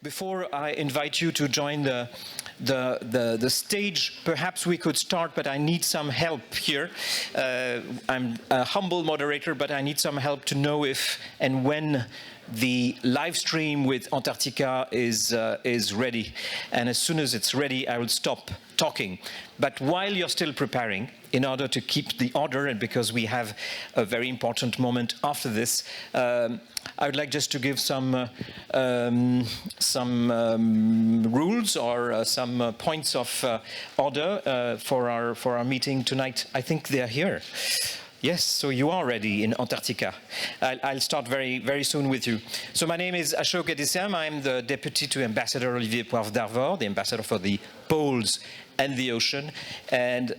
Before I invite you to join the stage, perhaps we could start, but I need some help here. I'm a humble moderator, but I need some help to know if and when the live stream with Antarctica is ready. And as soon as it's ready, I will stop talking. But while you're still preparing, in order to keep the order, and because we have a very important moment after this, I would like just to give some rules or some points of order for our meeting tonight. I think they're here. Yes, so you are ready in Antarctica. I'll start very soon with you. So my name is Ashok Edissam. I'm the deputy to Ambassador Olivier Poivre d'Arvor, the ambassador for the poles and the ocean. And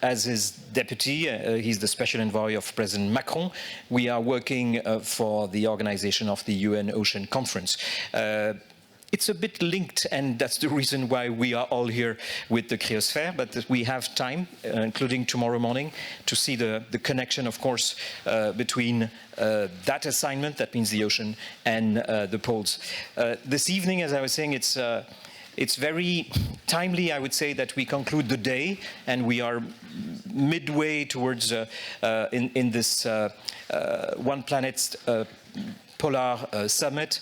as his deputy, he's the special envoy of President Macron. We are working for the organization of the UN Ocean Conference. It's a bit linked, and that's the reason why we are all here with the cryosphere, but we have time, including tomorrow morning, to see the connection, of course, between that assignment, that means the ocean, and the poles. This evening, as I was saying, it's very timely, I would say, that we conclude the day, and we are midway towards, in this One Planet Polar Summit,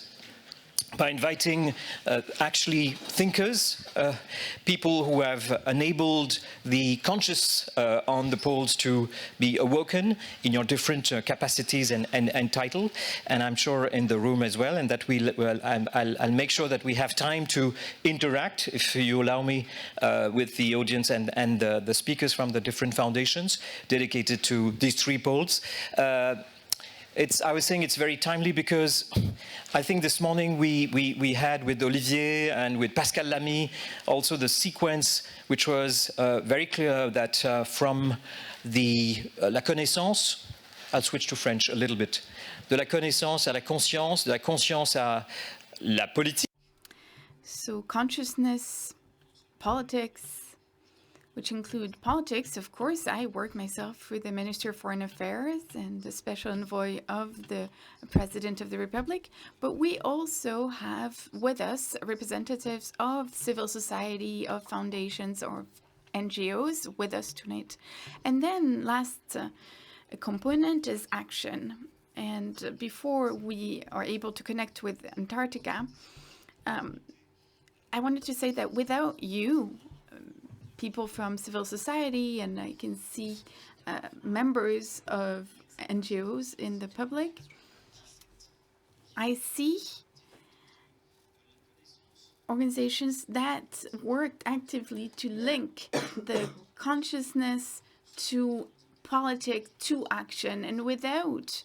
by inviting actually thinkers, people who have enabled the conscious on the poles to be awoken in your different capacities and title, and I'm sure in the room as well, and that I'll make sure that we have time to interact, if you allow me, with the audience and the speakers from the different foundations dedicated to these three poles. I was saying it's very timely because I think this morning we had with Olivier and with Pascal Lamy also the sequence which was very clear that from la connaissance, I'll switch to French a little bit, de la connaissance à la conscience, de la conscience à la politique. So consciousness, politics, which include politics, of course. I work myself for the Minister of Foreign Affairs and the Special Envoy of the President of the Republic, but we also have with us representatives of civil society, of foundations or NGOs with us tonight. And then last component is action. And before we are able to connect with Antarctica, I wanted to say that without you, people from civil society, and I can see members of NGOs in the public, I see organizations that worked actively to link the consciousness to politics, to action, and without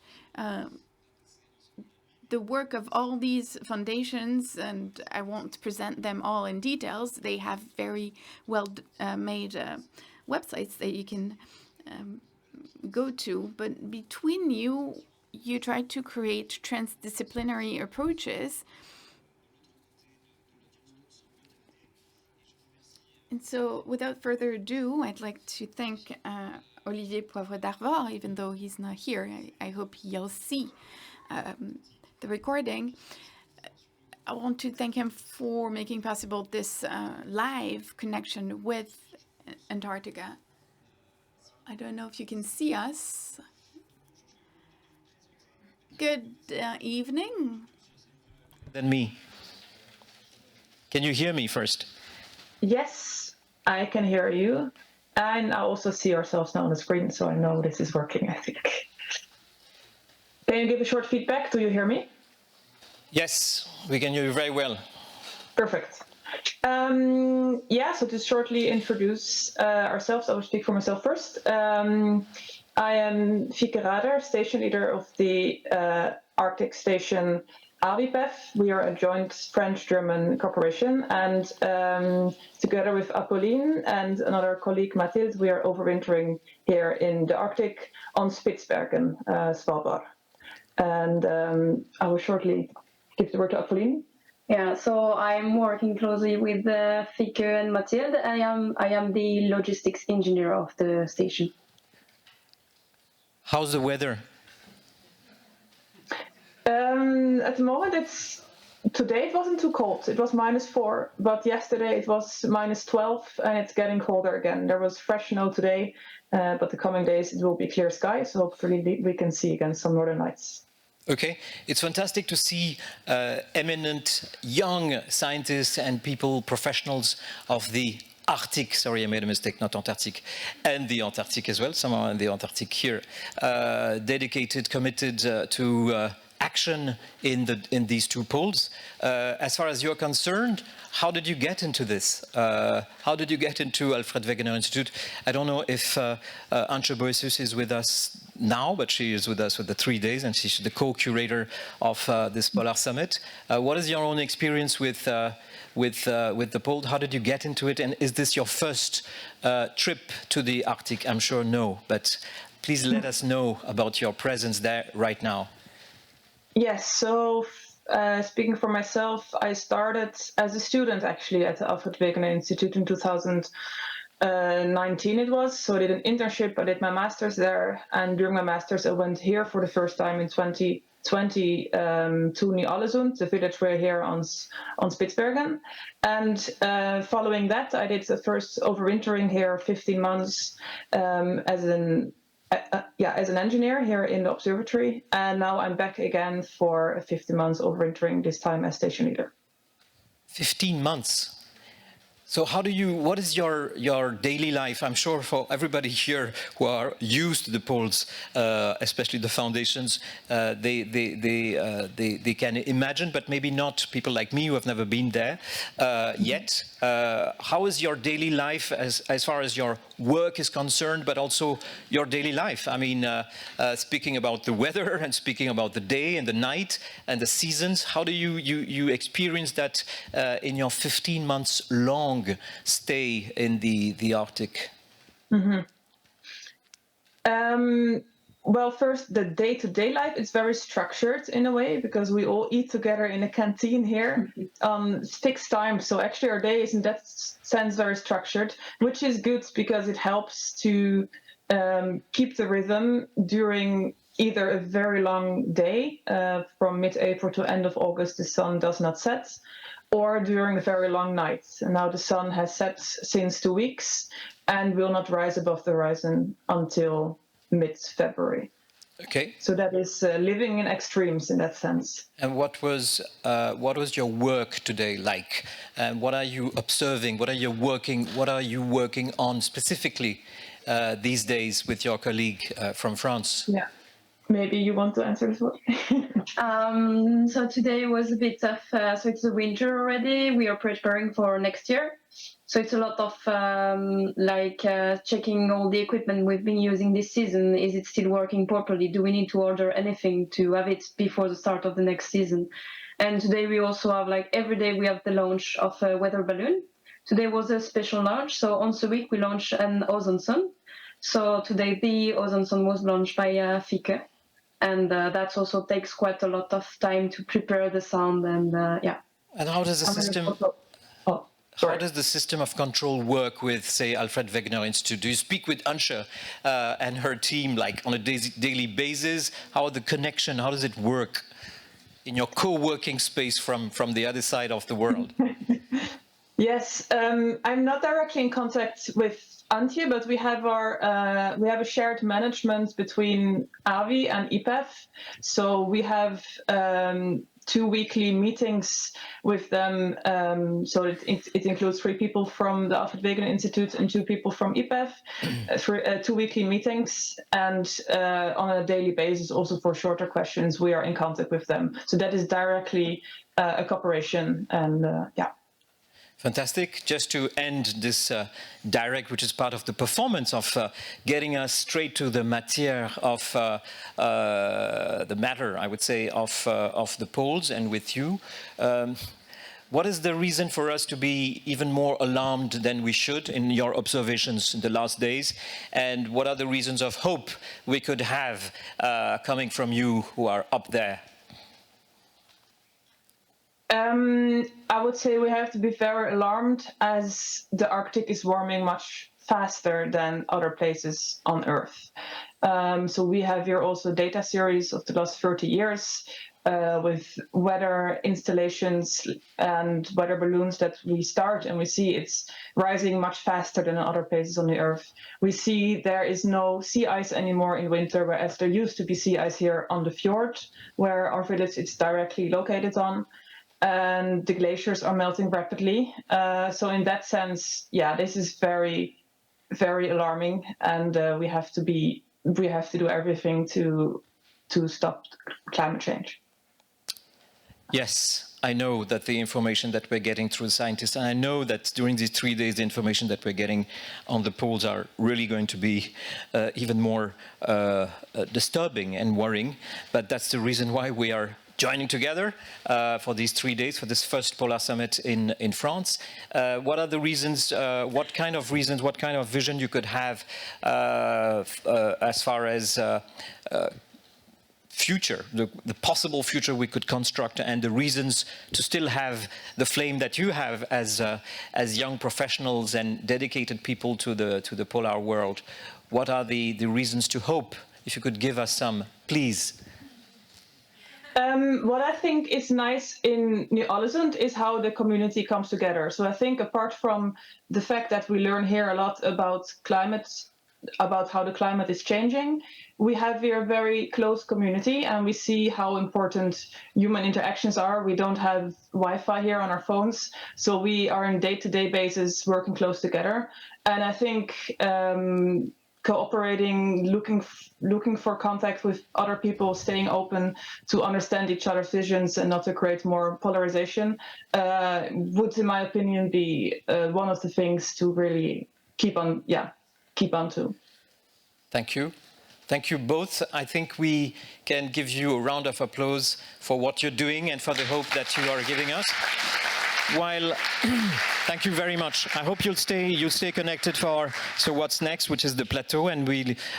the work of all these foundations, and I won't present them all in details, they have very well made websites that you can go to, but between you try to create transdisciplinary approaches. And so without further ado, I'd like to thank Olivier Poivre d'Arvor, even though he's not here. I hope he'll see the recording. I want to thank him for making possible this live connection with Antarctica. I don't know if you can see us. Good evening. Then me. Can you hear me first? Yes, I can hear you. And I also see ourselves now on the screen, so I know this is working, I think. Can you give a short feedback? Do you hear me? Yes, we can hear you very well. Perfect. Yeah, so to shortly introduce ourselves, I will speak for myself first. I am Fieke Rader, station leader of the Arctic station AVIPEF. We are a joint French-German corporation, and together with Apolline and another colleague, Mathilde, we are overwintering here in the Arctic on Spitsbergen, Svalbard. And I will shortly give the word to Apolline. Yeah, so I'm working closely with Fieke and Mathilde. I am the logistics engineer of the station. How's the weather? At the moment, it's Today it wasn't too cold. It was -4, but yesterday it was -12, and it's getting colder again. There was fresh snow today, but the coming days it will be clear sky, so hopefully we can see again some northern lights. Okay, it's fantastic to see eminent young scientists and people, professionals of the Arctic, sorry, I made a mistake, not Antarctic, and the Antarctic as well, some are in the Antarctic here, dedicated, committed to action in these two poles. As far as you're concerned, how did you get into this? How did you get into Alfred Wegener Institute? I don't know if Antje Boisius is with us now, but she is with us for the 3 days, and she's the co-curator of this Polar Summit. What is your own experience with the pole? How did you get into it? And is this your first trip to the Arctic? I'm sure no, but please let us know about your presence there right now. Yes, so speaking for myself, I started as a student actually at the Alfred Wegener Institute in 2019 it was. So I did an internship, I did my master's there, and during my master's I went here for the first time in 2020 to Ny-Ålesund, the village we're here on Spitsbergen. And following that, I did the first overwintering here 15 months as an engineer here in the observatory, and now I'm back again for 15 months overwintering, this time as station leader. 15 months. So what is your daily life? I'm sure for everybody here who are used to the poles, especially the foundations, they can imagine, but maybe not people like me who have never been there yet. How is your daily life as far as your work is concerned, but also your daily life? I mean, speaking about the weather and speaking about the day and the night and the seasons, how do you experience that in your 15 months long stay in the Arctic? Mm-hmm. Well, first, the day-to-day life is very structured in a way because we all eat together in a canteen here on fixed time. So actually our day is in that sense very structured, which is good because it helps to keep the rhythm during either a very long day, from mid-April to end of August, the sun does not set, or during a very long night. And now the sun has set since 2 weeks and will not rise above the horizon until mid-February. Okay. So that is living in extremes in that sense. And what was your work today like? And what are you observing? What are you working on specifically these days with your colleague from France? Yeah. Maybe you want to answer this one. So today was a bit tough. So it's the winter already. We are preparing for next year. So it's a lot of checking all the equipment we've been using this season. Is it still working properly? Do we need to order anything to have it before the start of the next season? And today we also have every day we have the launch of a weather balloon. Today was a special launch. So once a week we launch an ozone sun. So today the ozone sun was launched by Fieke. And that also takes quite a lot of time to prepare the sound and yeah. And how does the system? How does the system of control work with, say, Alfred Wegener Institute? Do you speak with Antje and her team on a daily basis? How the connection? How does it work in your co-working space from the other side of the world? Yes, I'm not directly in contact with Antje, but we have a shared management between AVI and IPEF. So we have 2 weekly meetings with them. So it includes 3 people from the Alfred Wegener Institute and 2 people from IPEF. 2 weekly meetings, and on a daily basis, also for shorter questions, we are in contact with them. So that is directly a cooperation, and yeah. Fantastic. Just to end this direct, which is part of the performance of getting us straight to the matière of the matter, I would say, of the poles and with you. What is the reason for us to be even more alarmed than we should in your observations in the last days? And what are the reasons of hope we could have coming from you who are up there? I would say we have to be very alarmed as the Arctic is warming much faster than other places on Earth. So we have here also data series of the last 30 years with weather installations and weather balloons that we start, and we see it's rising much faster than in other places on the Earth. We see there is no sea ice anymore in winter, whereas there used to be sea ice here on the fjord, where our village is directly located on. And the glaciers are melting rapidly. So in that sense, yeah, this is very, very alarming, and we have to do everything to stop climate change. Yes, I know that the information that we're getting through scientists, and I know that during these 3 days, the information that we're getting on the poles are really going to be even more disturbing and worrying. But that's the reason why we are joining together for these 3 days, for this first Polar Summit in France. What are the reasons, what kind of vision you could have as far as future, the possible future we could construct, and the reasons to still have the flame that you have as young professionals and dedicated people to the polar world? What are the reasons to hope? If you could give us some, please. What I think is nice in Ny-Ålesund is how the community comes together. So I think apart from the fact that we learn here a lot about climate, about how the climate is changing, we have here a very close community, and we see how important human interactions are. We don't have Wi-Fi here on our phones, so we are on day-to-day basis working close together. And I think cooperating, looking for contact with other people, staying open to understand each other's visions and not to create more polarization would, in my opinion, be one of the things to really keep on to. Thank you. Thank you both. I think we can give you a round of applause for what you're doing and for the hope that you are giving us. While thank you very much. I hope you'll stay connected for so what's next, which is the plateau, and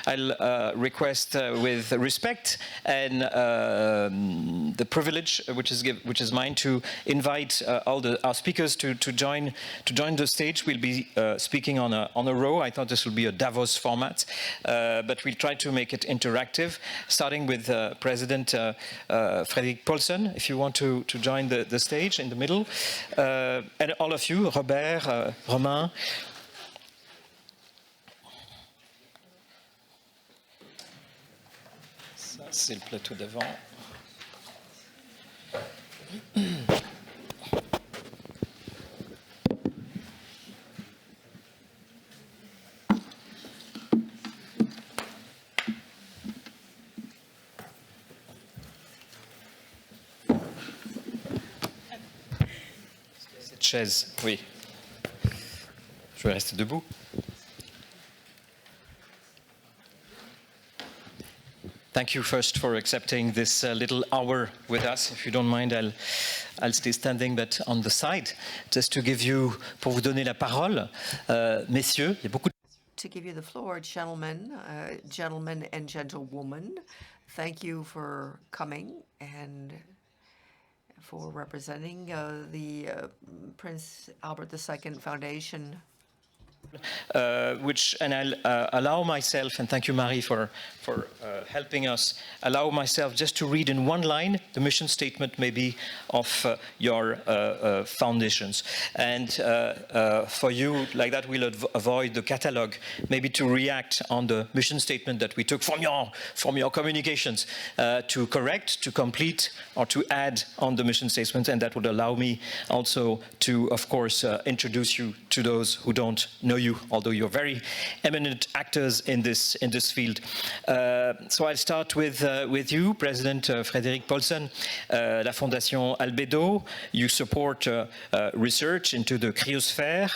I'll request with respect and the privilege which is mine to invite all our speakers to join the stage. We'll be speaking on a row. I thought this would be a Davos format, but we'll try to make it interactive, starting with President Frederik Paulsen, if you want to join the stage in the middle. And all of you, Robert, Romain. Ça, c'est le plateau d'avant. Chaise, oui. Je vais rester debout. Thank you first for accepting this little hour with us. If you don't mind, I'll stay standing, but on the side, just to give you, pour vous donner la parole, messieurs, il y a beaucoup de... To give you the floor, gentlemen and gentlewomen, thank you for coming and for representing the Prince Albert II Foundation. And I'll allow myself, and thank you, Marie, for helping us, allow myself just to read in one line the mission statement maybe of your foundations. And for you, like that, we'll avoid the catalogue, maybe to react on the mission statement that we took from your communications, to correct, to complete, or to add on the mission statement. And that would allow me also to, of course, introduce you to those who don't know you, although you're very eminent actors in this field. So I'll start with you, President Frederik Paulsen, la Fondation Albedo. You support research into the cryosphere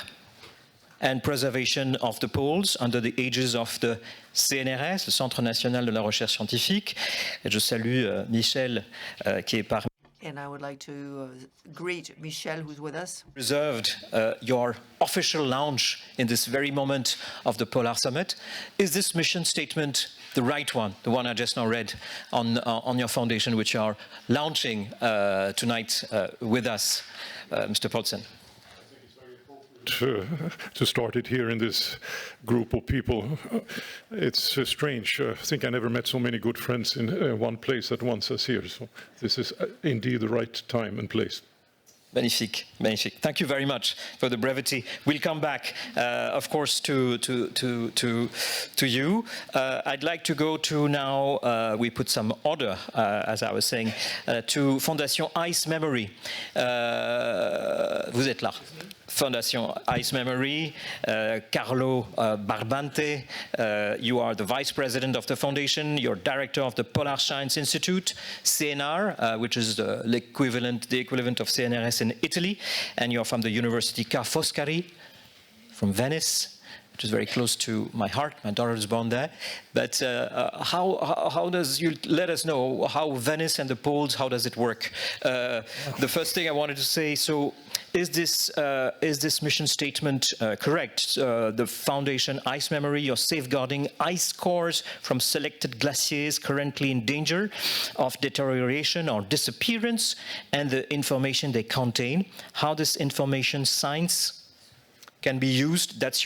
and preservation of the poles under the aegis of the CNRS, le Centre National de la Recherche Scientifique. Et je salue Michel, qui est parmi. And I would like to greet Michel, who's with us. Reserved your official launch in this very moment of the Polar Summit. Is this mission statement the right one, the one I just now read on your foundation, which you are launching tonight with us, Mr. Paulsen? to start it here in this group of people. It's strange. I think I never met so many good friends in one place at once as here. So this is indeed the right time and place. Magnifique, magnifique. Thank you very much for the brevity. We'll come back, of course, to you. I'd like to go to now, we put some order, as I was saying, to Fondation Ice Memory. Vous êtes là. Fondation Ice Memory, Carlo Barbante, you are the Vice President of the Foundation, you're Director of the Polar Science Institute, CNR, which is the equivalent of CNRS in Italy, and you're from the University Ca' Foscari, from Venice, which is very close to my heart. My daughter is born there. But how does you let us know how Venice and the poles, how does it work? The first thing I wanted to say, so is this mission statement correct? The Foundation Ice Memory, you're safeguarding ice cores from selected glaciers currently in danger of deterioration or disappearance, and the information they contain, how this information science can be used, that's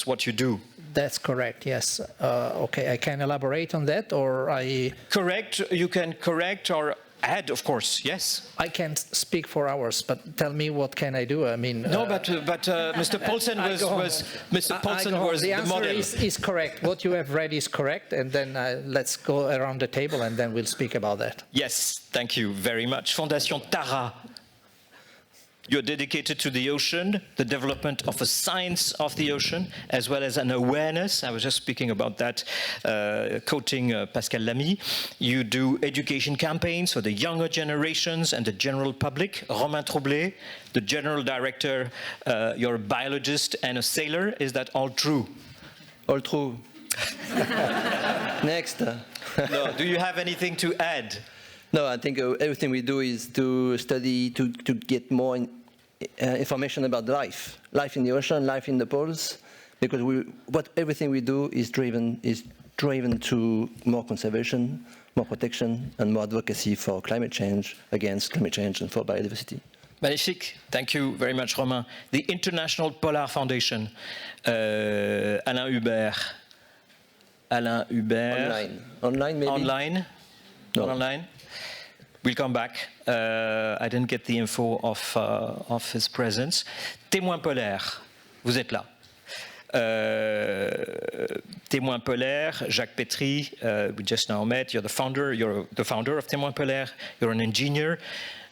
what you do. That's correct, yes. Okay, I can elaborate on that, or I... Correct, you can correct or add, of course, yes. I can't speak for hours, but tell me what can I do, I mean... No, but Mr. Paulsen was the the model. answer is correct. What you have read is correct, and then let's go around the table and then we'll speak about that. Yes, thank you very much. Fondation Tara. You're dedicated to the ocean, the development of a science of the ocean, as well as an awareness. I was just speaking about that, quoting Pascal Lamy. You do education campaigns for the younger generations and the general public. Romain Troublé, the general director, you're a biologist and a sailor. Is that all true? All true. Next. No, do you have anything to add? No, I think everything we do is to study, to get more information about life in the ocean, life in the poles, because everything we do is driven to more conservation, more protection, and more advocacy for climate change, against climate change, and for biodiversity. Magnifique. Thank you very much, Romain. The International Polar Foundation, Alain Hubert. Online maybe? Online? No. Not online? We'll come back. I didn't get the info of his presence. Témoin polaire, vous êtes là. Témoin polaire, Jacques Petry, we just now met. You're the founder of Témoin polaire. You're an engineer.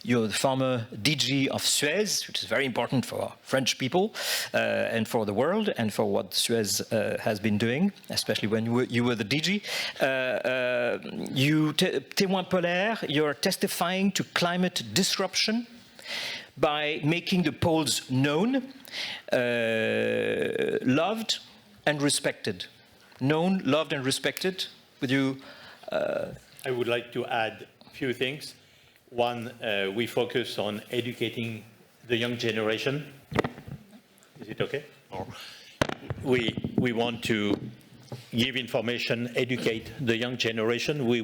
You're the former DG of Suez, which is very important for French people and for the world and for what Suez has been doing, especially when you were the DG. Témoin polaire, you're testifying to climate disruption by making the poles known, loved and respected. Known, loved and respected. Would you? I would like to add a few things. One, we focus on educating the young generation. Is it okay? Or we want to give information, educate the young generation who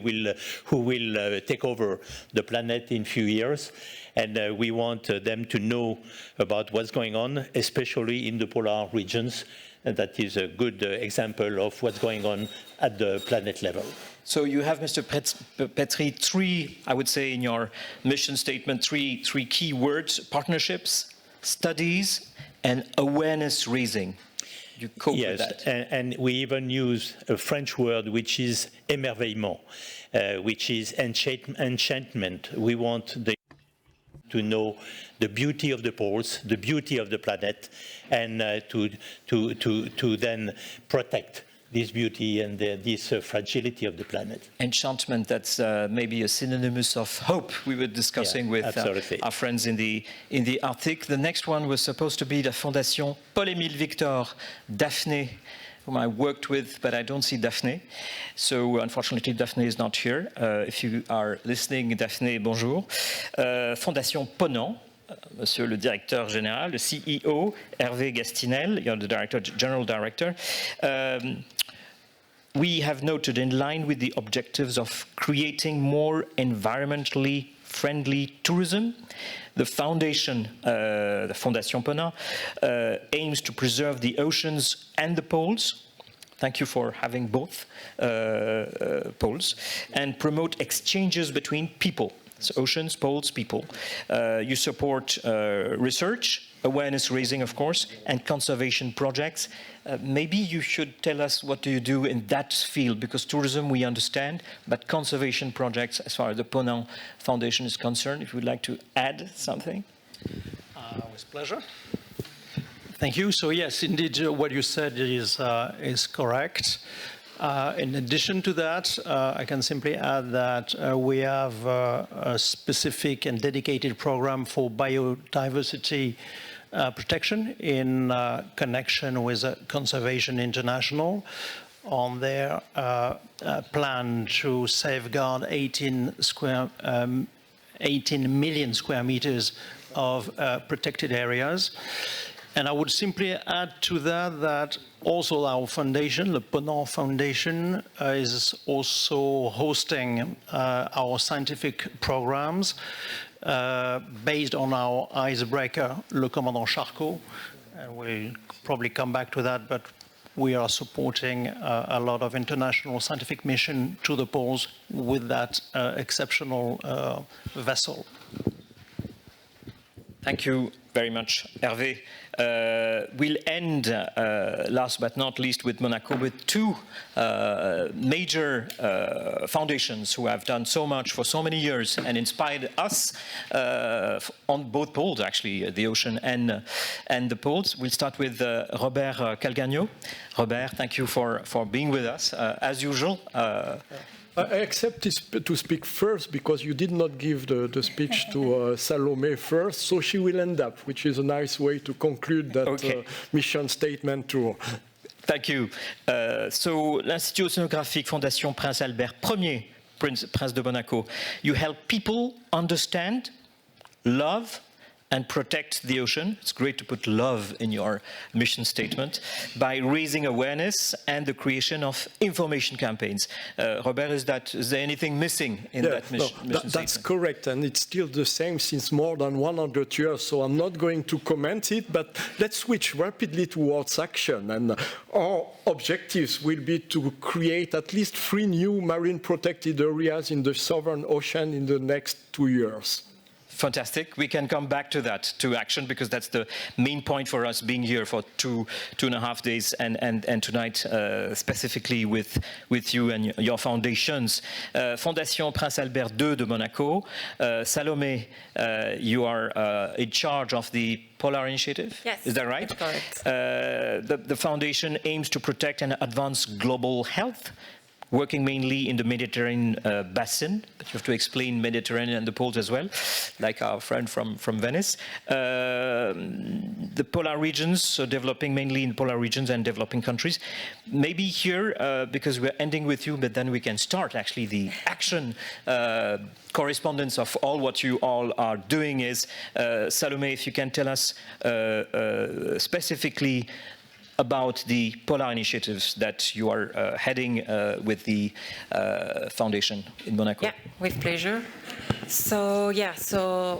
will take over the planet in a few years. And we want them to know about what's going on, especially in the polar regions. And that is a good example of what's going on at the planet level. So you have, Mr. Petry, three, I would say in your mission statement, three key words: partnerships, studies, and awareness raising. You cope with that. Yes, and we even use a French word which is émerveillement, which is enchantment. We want to know the beauty of the poles, the beauty of the planet, and to then protect this beauty and this fragility of the planet. Enchantment, that's maybe a synonymous of hope we were discussing with our friends in the Arctic. The next one was supposed to be the Fondation Paul-Émile Victor Daphné, whom I worked with, but I don't see Daphné. So unfortunately, Daphné is not here. If you are listening, Daphné, bonjour. Fondation Ponant, Monsieur le Directeur Général, le CEO, Hervé Gastinel, you're the General Director. We have noted, in line with the objectives of creating more environmentally friendly tourism. The foundation, the Fondation Pona, aims to preserve the oceans and the poles. Thank you for having both poles, and promote exchanges between people. So oceans, poles, people. You support research, awareness raising, of course, and conservation projects. Maybe you should tell us what do you do in that field, because tourism we understand, but conservation projects, as far as the Ponant Foundation is concerned, if you would like to add something. With pleasure. Thank you. So yes, indeed, what you said is correct. In addition to that, I can simply add that we have a specific and dedicated program for biodiversity protection in connection with Conservation International on their plan to safeguard 18 million square meters of protected areas. And I would simply add to that that also our foundation, the Ponant Foundation, is also hosting our scientific programs based on our icebreaker, Le Commandant Charcot. And we'll probably come back to that, but we are supporting a lot of international scientific mission to the poles with that exceptional vessel. Thank you very much, Hervé. We'll end, last but not least, with Monaco, with two major foundations who have done so much for so many years and inspired us on both poles, actually, the ocean and the poles. We'll start with Robert Calgagno. Robert, thank you for being with us, as usual. I accept to speak first because you did not give the speech to Salome first, so she will end up, which is a nice way to conclude that mission statement tour. Thank you. So, l'Institut Océanographique Fondation Prince Albert, premier Prince de Monaco, you help people understand, love, and protect the ocean. It's great to put love in your mission statement by raising awareness and the creation of information campaigns. Robert, is there anything missing in that mission statement? That's correct, and it's still the same since more than 100 years, so I'm not going to comment it, but let's switch rapidly towards action. And our objectives will be to create at least 3 new marine protected areas in the Southern Ocean in the next 2 years. Fantastic. We can come back to that, to action, because that's the main point for us being here for two and a half days, and tonight specifically with you and your foundations. Fondation Prince Albert II de Monaco. Salome, you are in charge of the Polar Initiative. Yes, is that right? that's correct. The foundation aims to protect and advance global health, working mainly in the Mediterranean basin, but you have to explain Mediterranean and the poles as well, like our friend from Venice. The polar regions, so developing mainly in polar regions and developing countries. Maybe here, because we're ending with you, but then we can start actually the action correspondence of all what you all are doing is, Salome, if you can tell us specifically about the polar initiatives that you are heading with the foundation in Monaco. Yeah, with pleasure. So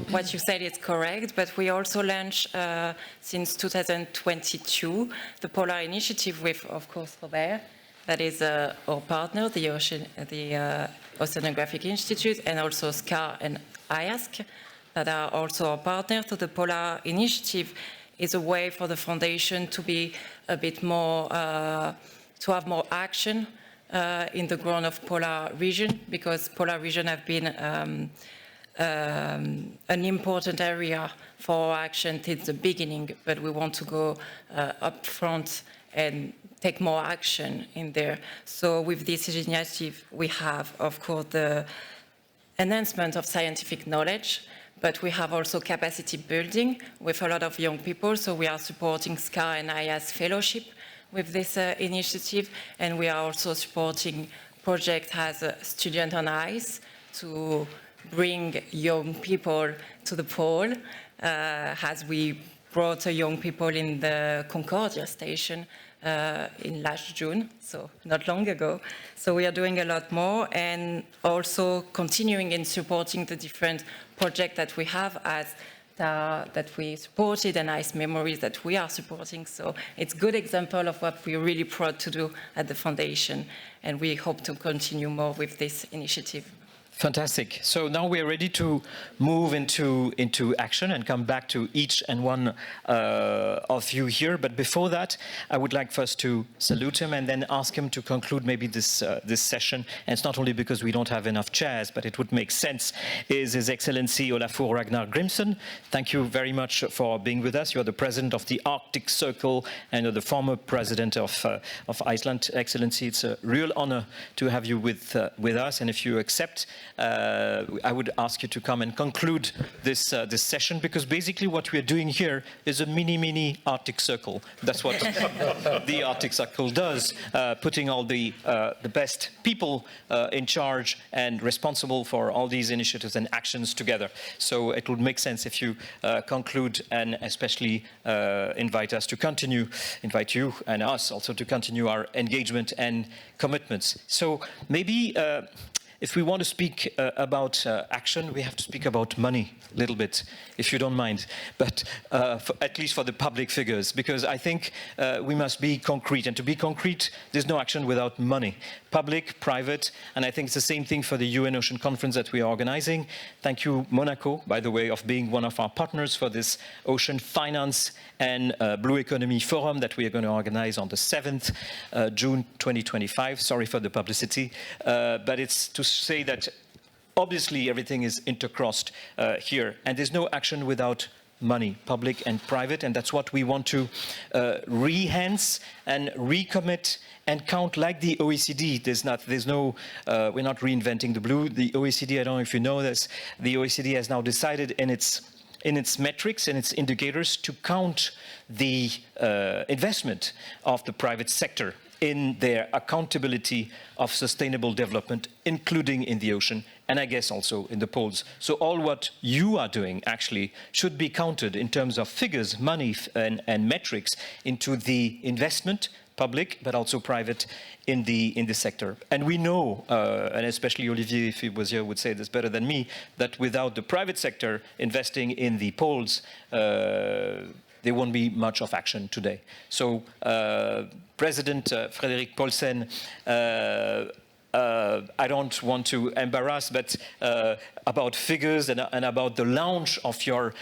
what you said is correct, but we also launched since 2022 the Polar Initiative with, of course, Robert, that is our partner, the Oceanographic Institute, and also SCAR and IASC, that are also our partner. So the Polar Initiative is a way for the foundation to be a bit more, to have more action in the ground of polar region, because polar region have been an important area for our action since the beginning, but we want to go up front and take more action in there. So with this initiative, we have, of course, the enhancement of scientific knowledge, but we have also capacity building with a lot of young people. So we are supporting SCAR and IAS fellowship with this initiative, and we are also supporting project as a student on ice to bring young people to the pole, as we brought young people in the Concordia station in last June, so not long ago. So we are doing a lot more, and also continuing in supporting the different projects that we have that we supported, and nice memories that we are supporting. So it's a good example of what we're really proud to do at the foundation, and we hope to continue more with this initiative. Fantastic. So now we're ready to move into action and come back to each and one of you here. But before that, I would like first to salute him and then ask him to conclude maybe this session. And it's not only because we don't have enough chairs, but it would make sense, is His Excellency Olafur Ragnar Grimsson. Thank you very much for being with us. You're the president of the Arctic Circle and you're the former president of Iceland. Excellency, it's a real honor to have you with us. And if you accept, I would ask you to come and conclude this session, because basically what we're doing here is a mini Arctic Circle. That's what the Arctic Circle does, putting all the best people in charge and responsible for all these initiatives and actions together. So it would make sense if you conclude and especially invite you and us also to continue our engagement and commitments. So maybe if we want to speak about action, we have to speak about money a little bit, if you don't mind, but at least for the public figures, because I think we must be concrete. And to be concrete, there's no action without money. Public, private, and I think it's the same thing for the UN Ocean Conference that we are organizing. Thank you, Monaco, by the way, of being one of our partners for this Ocean Finance and Blue Economy Forum that we are going to organize on the 7th June 2025. Sorry for the publicity, but it's to say that obviously everything is intercrossed here, and there's no action without money, public and private, and that's what we want to re-enhance and recommit and count like the OECD. We're not reinventing the blue. The OECD, I don't know if you know this, the OECD has now decided in its metrics and its indicators to count the investment of the private sector in their accountability of sustainable development, including in the ocean, and I guess also in the poles. So all what you are doing actually should be counted in terms of figures, money, and metrics into the investment, public, but also private, in the sector. And we know, and especially Olivier, if he was here, would say this better than me, that without the private sector investing in the poles, there won't be much of action today. So President Frederik Paulsen, I don't want to embarrass, but about figures and about the launch of your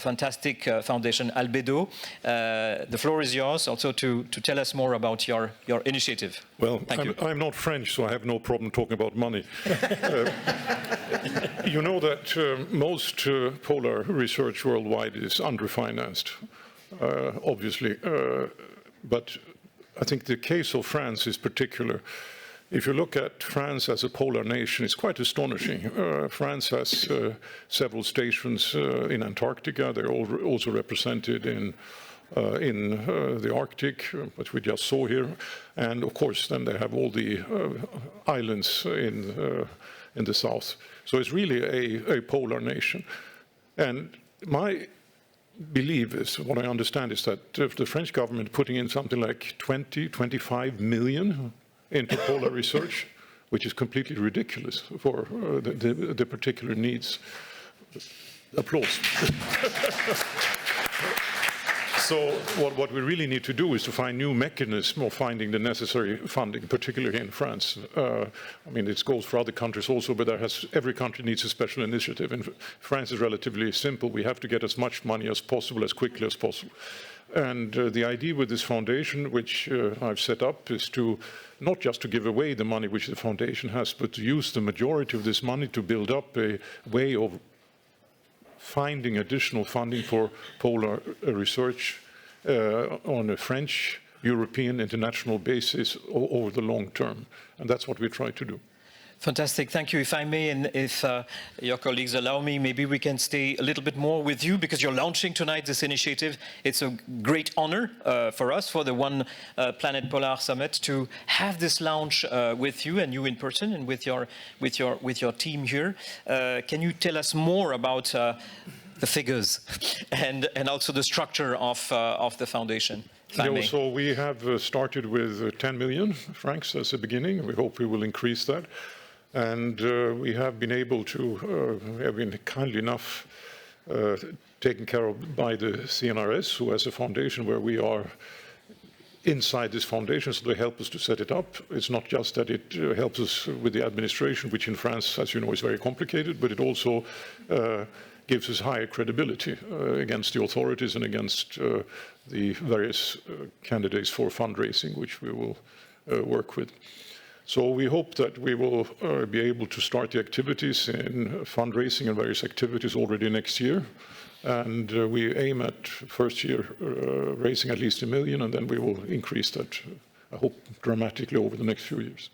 fantastic foundation, Albedo. The floor is yours also to tell us more about your initiative. Well, I'm not French, so I have no problem talking about money. You know that most polar research worldwide is underfinanced, obviously. But I think the case of France is particular. If you look at France as a polar nation, it's quite astonishing. France has several stations in Antarctica. They're also represented in the Arctic, which we just saw here. And of course, then they have all the islands in the south. So it's really a polar nation. And my belief is, what I understand is that the French government putting in something like 25 million into polar research, which is completely ridiculous for the particular needs. Applause. So what we really need to do is to find new mechanisms of finding the necessary funding, particularly in France. I mean, it goes for other countries also, but every country needs a special initiative. And France is relatively simple. We have to get as much money as possible, as quickly as possible. And the idea with this foundation, which I've set up, is to not just to give away the money which the foundation has, but to use the majority of this money to build up a way of finding additional funding for polar research on a French, European, international basis over the long term. And that's what we try to do. Fantastic. Thank you. If I may, and if your colleagues allow me, maybe we can stay a little bit more with you, because you're launching tonight this initiative. It's a great honor for us, for the One Planet Polar Summit, to have this launch with you, and you in person, and with your team here. Can you tell us more about the figures and also the structure of the foundation. Yeah, so we have started with 10 million francs as a beginning. We hope we will increase that. And we have been able to, have been kindly enough taken care of by the CNRS, who has a foundation where we are inside this foundation, so they help us to set it up. It's not just that it helps us with the administration, which in France, as you know, is very complicated, but it also gives us higher credibility against the authorities and against the various candidates for fundraising, which we will work with. So we hope that we will be able to start the activities in fundraising and various activities already next year. And we aim at first year raising at least 1 million, and then we will increase that, I hope, dramatically over the next few years.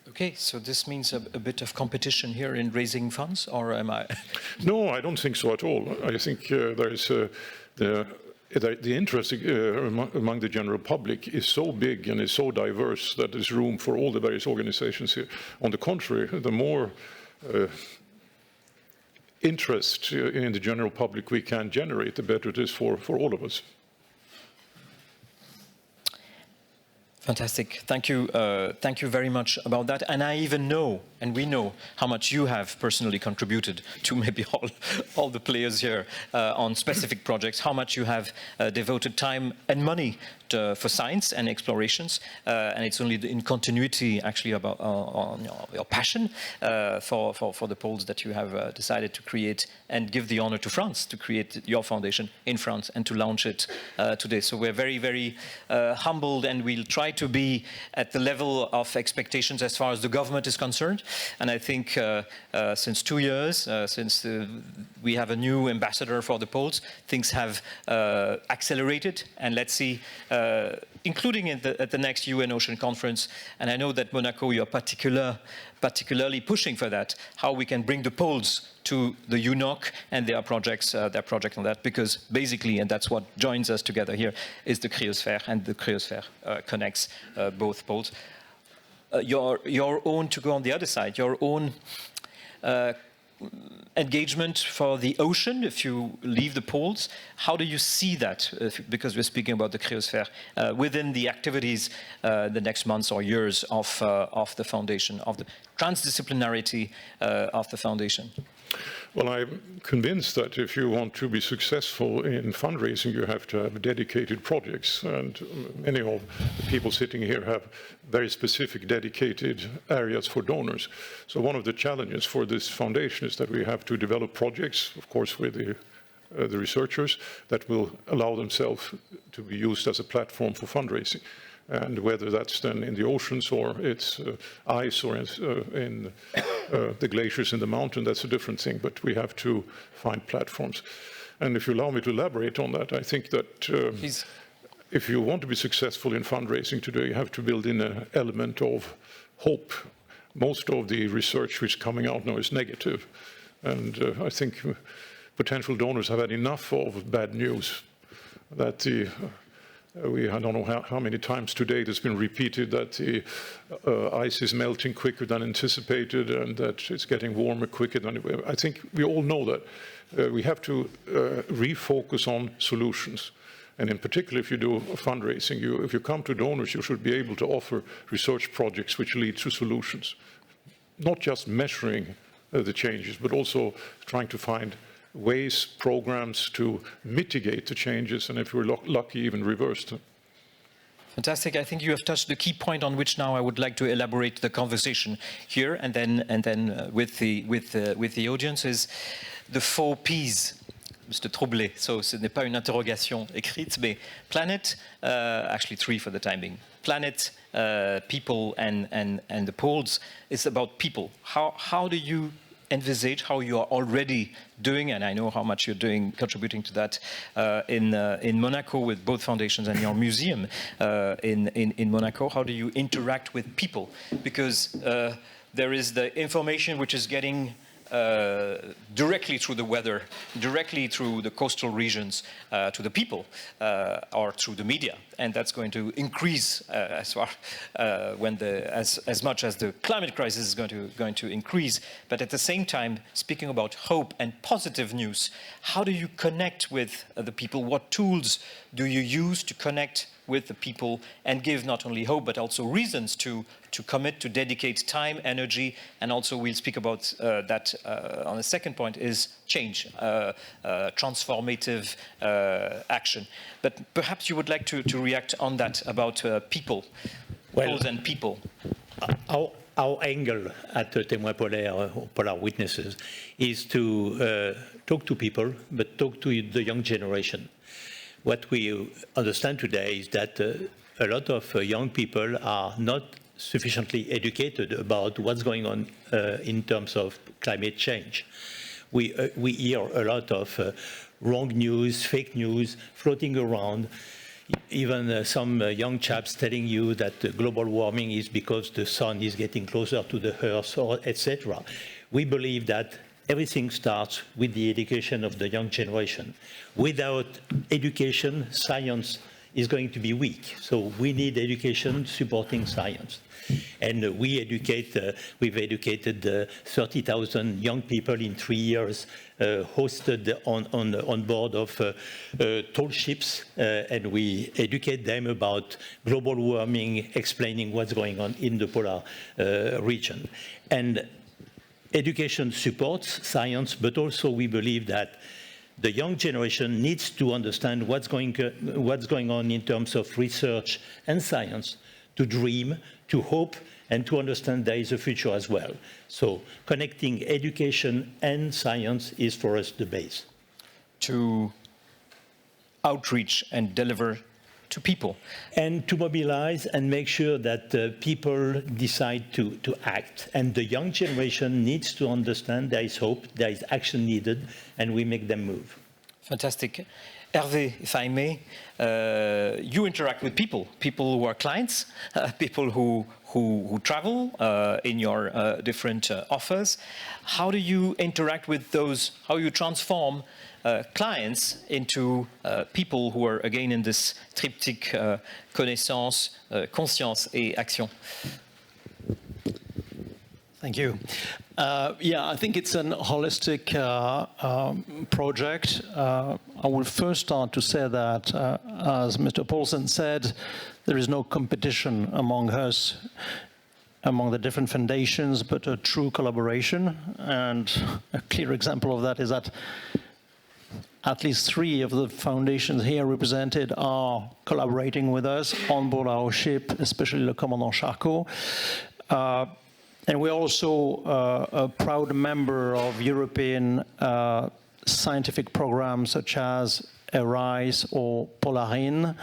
Okay, so this means a bit of competition here in raising funds, or am I? No, I don't think so at all. I think there is the interest among the general public is so big and is so diverse that there's room for all the various organizations here. On the contrary, the more interest in the general public we can generate, the better it is for all of us. Fantastic. Thank you very much about that. And I even know, and we know, how much you have personally contributed to maybe all the players here on specific projects, how much you have devoted time and money for science and explorations. And it's only in continuity, actually, about on your passion for the poles that you have decided to create and give the honor to France to create your foundation in France and to launch it today. So we're very, very humbled, and we'll try to be at the level of expectations as far as the government is concerned. And I think since 2 years, since we have a new ambassador for the poles, things have accelerated. And let's see, including at the next UN Ocean Conference, and I know that Monaco, you're particularly pushing for that, how we can bring the poles to the UNOC and their project on that, because basically, and that's what joins us together here, is the cryosphere, and the cryosphere connects both poles. Your own, to go on the other side, your own engagement for the ocean, if you leave the poles, how do you see that? Because we're speaking about the cryosphere within the activities the next months or years of the foundation, of the transdisciplinarity of the foundation. Well, I'm convinced that if you want to be successful in fundraising, you have to have dedicated projects. And many of the people sitting here have very specific dedicated areas for donors. So one of the challenges for this foundation is that we have to develop projects, of course, with the researchers, that will allow themselves to be used as a platform for fundraising. And whether that's then in the oceans or it's ice or in the glaciers in the mountain, that's a different thing. But we have to find platforms. And if you allow me to elaborate on that, I think that if you want to be successful in fundraising today, you have to build in an element of hope. Most of the research which is coming out now is negative. And I think potential donors have had enough of bad news that I don't know how many times today it has been repeated that the ice is melting quicker than anticipated and that it's getting warmer quicker than... I think we all know that. We have to refocus on solutions. And in particular, if you do fundraising, if you come to donors, you should be able to offer research projects which lead to solutions. Not just measuring the changes, but also trying to find ways, programs to mitigate the changes, and if we're lucky, even reverse them. Fantastic. I think you have touched the key point on which now I would like to elaborate the conversation here, and then with the audience, is the 4 Ps. Mr. Troublé, so ce n'est pas une interrogation écrite, mais planet, actually 3 for the time being. Planet, people, and the poles is about people. How do you envisage, how you are already doing, and I know how much you're doing, contributing to that in Monaco with both foundations and your museum in Monaco. How do you interact with people? Because there is the information which is getting directly through the weather, directly through the coastal regions, to the people, or through the media, and that's going to increase as much as the climate crisis is going to increase. But at the same time, speaking about hope and positive news, how do you connect with the people? What tools do you use to connect with the people and give not only hope but also reasons to commit, to dedicate time, energy, and also we'll speak about that on the second point is change, transformative action. But perhaps you would like to react on that about people, poles and people. Our angle at Témoins Polaires, or Polar Witnesses, is to talk to people, but talk to the young generation. What we understand today is that a lot of young people are not sufficiently educated about what's going on in terms of climate change. We hear a lot of wrong news, fake news floating around, even some young chaps telling you that global warming is because the sun is getting closer to the earth, or etc. We believe that everything starts with the education of the young generation. Without education, science is going to be weak. So we need education supporting science. And we've educated 30,000 young people in 3 years, hosted on board of tall ships, and we educate them about global warming, explaining what's going on in the polar region. And education supports science, but also we believe that the young generation needs to understand what's going on in terms of research and science, to dream, to hope, and to understand there is a future as well. So connecting education and science is for us the base. To outreach and deliver to people. And to mobilize and make sure that people decide to act. And the young generation needs to understand there is hope, there is action needed, and we make them move. Fantastic. Hervé, if I may, you interact with people who are clients, people who travel in your different offers. How do you interact with those, how you transform clients into people who are again in this triptyque connaissance, conscience et action? Thank you. Yeah, I think it's a holistic project. I will first start to say that, as Mr. Paulsen said, there is no competition among us, among the different foundations, but a true collaboration. And a clear example of that is that at least 3 of the foundations here represented are collaborating with us on board our ship, especially Le Commandant Charcot. And we're also a proud member of European scientific programs such as ERISE or Polarine,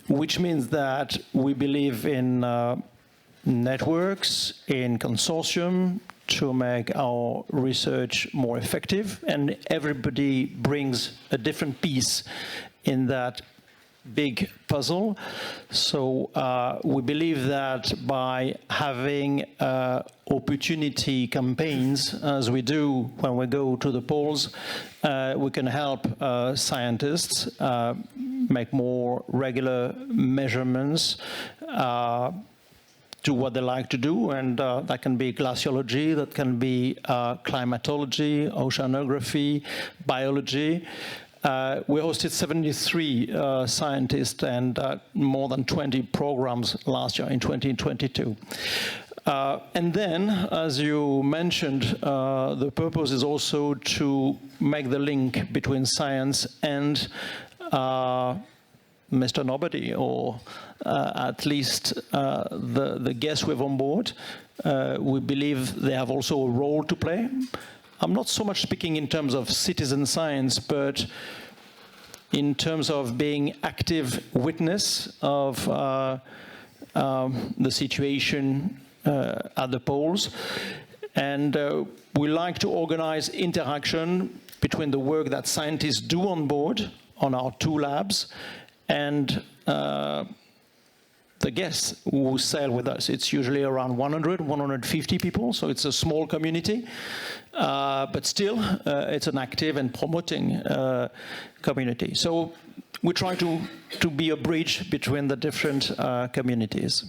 which means that we believe in networks, in consortium, to make our research more effective, and everybody brings a different piece in that big puzzle. So we believe that by having opportunity campaigns, as we do when we go to the poles, we can help scientists make more regular measurements, do what they like to do, and that can be glaciology, that can be climatology, oceanography, biology. We hosted 73 scientists and more than 20 programs last year in 2022. And then, as you mentioned, the purpose is also to make the link between science and Mr. Nobody, or at least the guests we have on board. We believe they have also a role to play. I'm not so much speaking in terms of citizen science, but in terms of being active witness of the situation at the poles. And we like to organize interaction between the work that scientists do on board on our 2 labs and the guests who sail with us. It's usually around 100, 150 people, so it's a small community. But still, it's an active and promoting community. So we try to be a bridge between the different communities.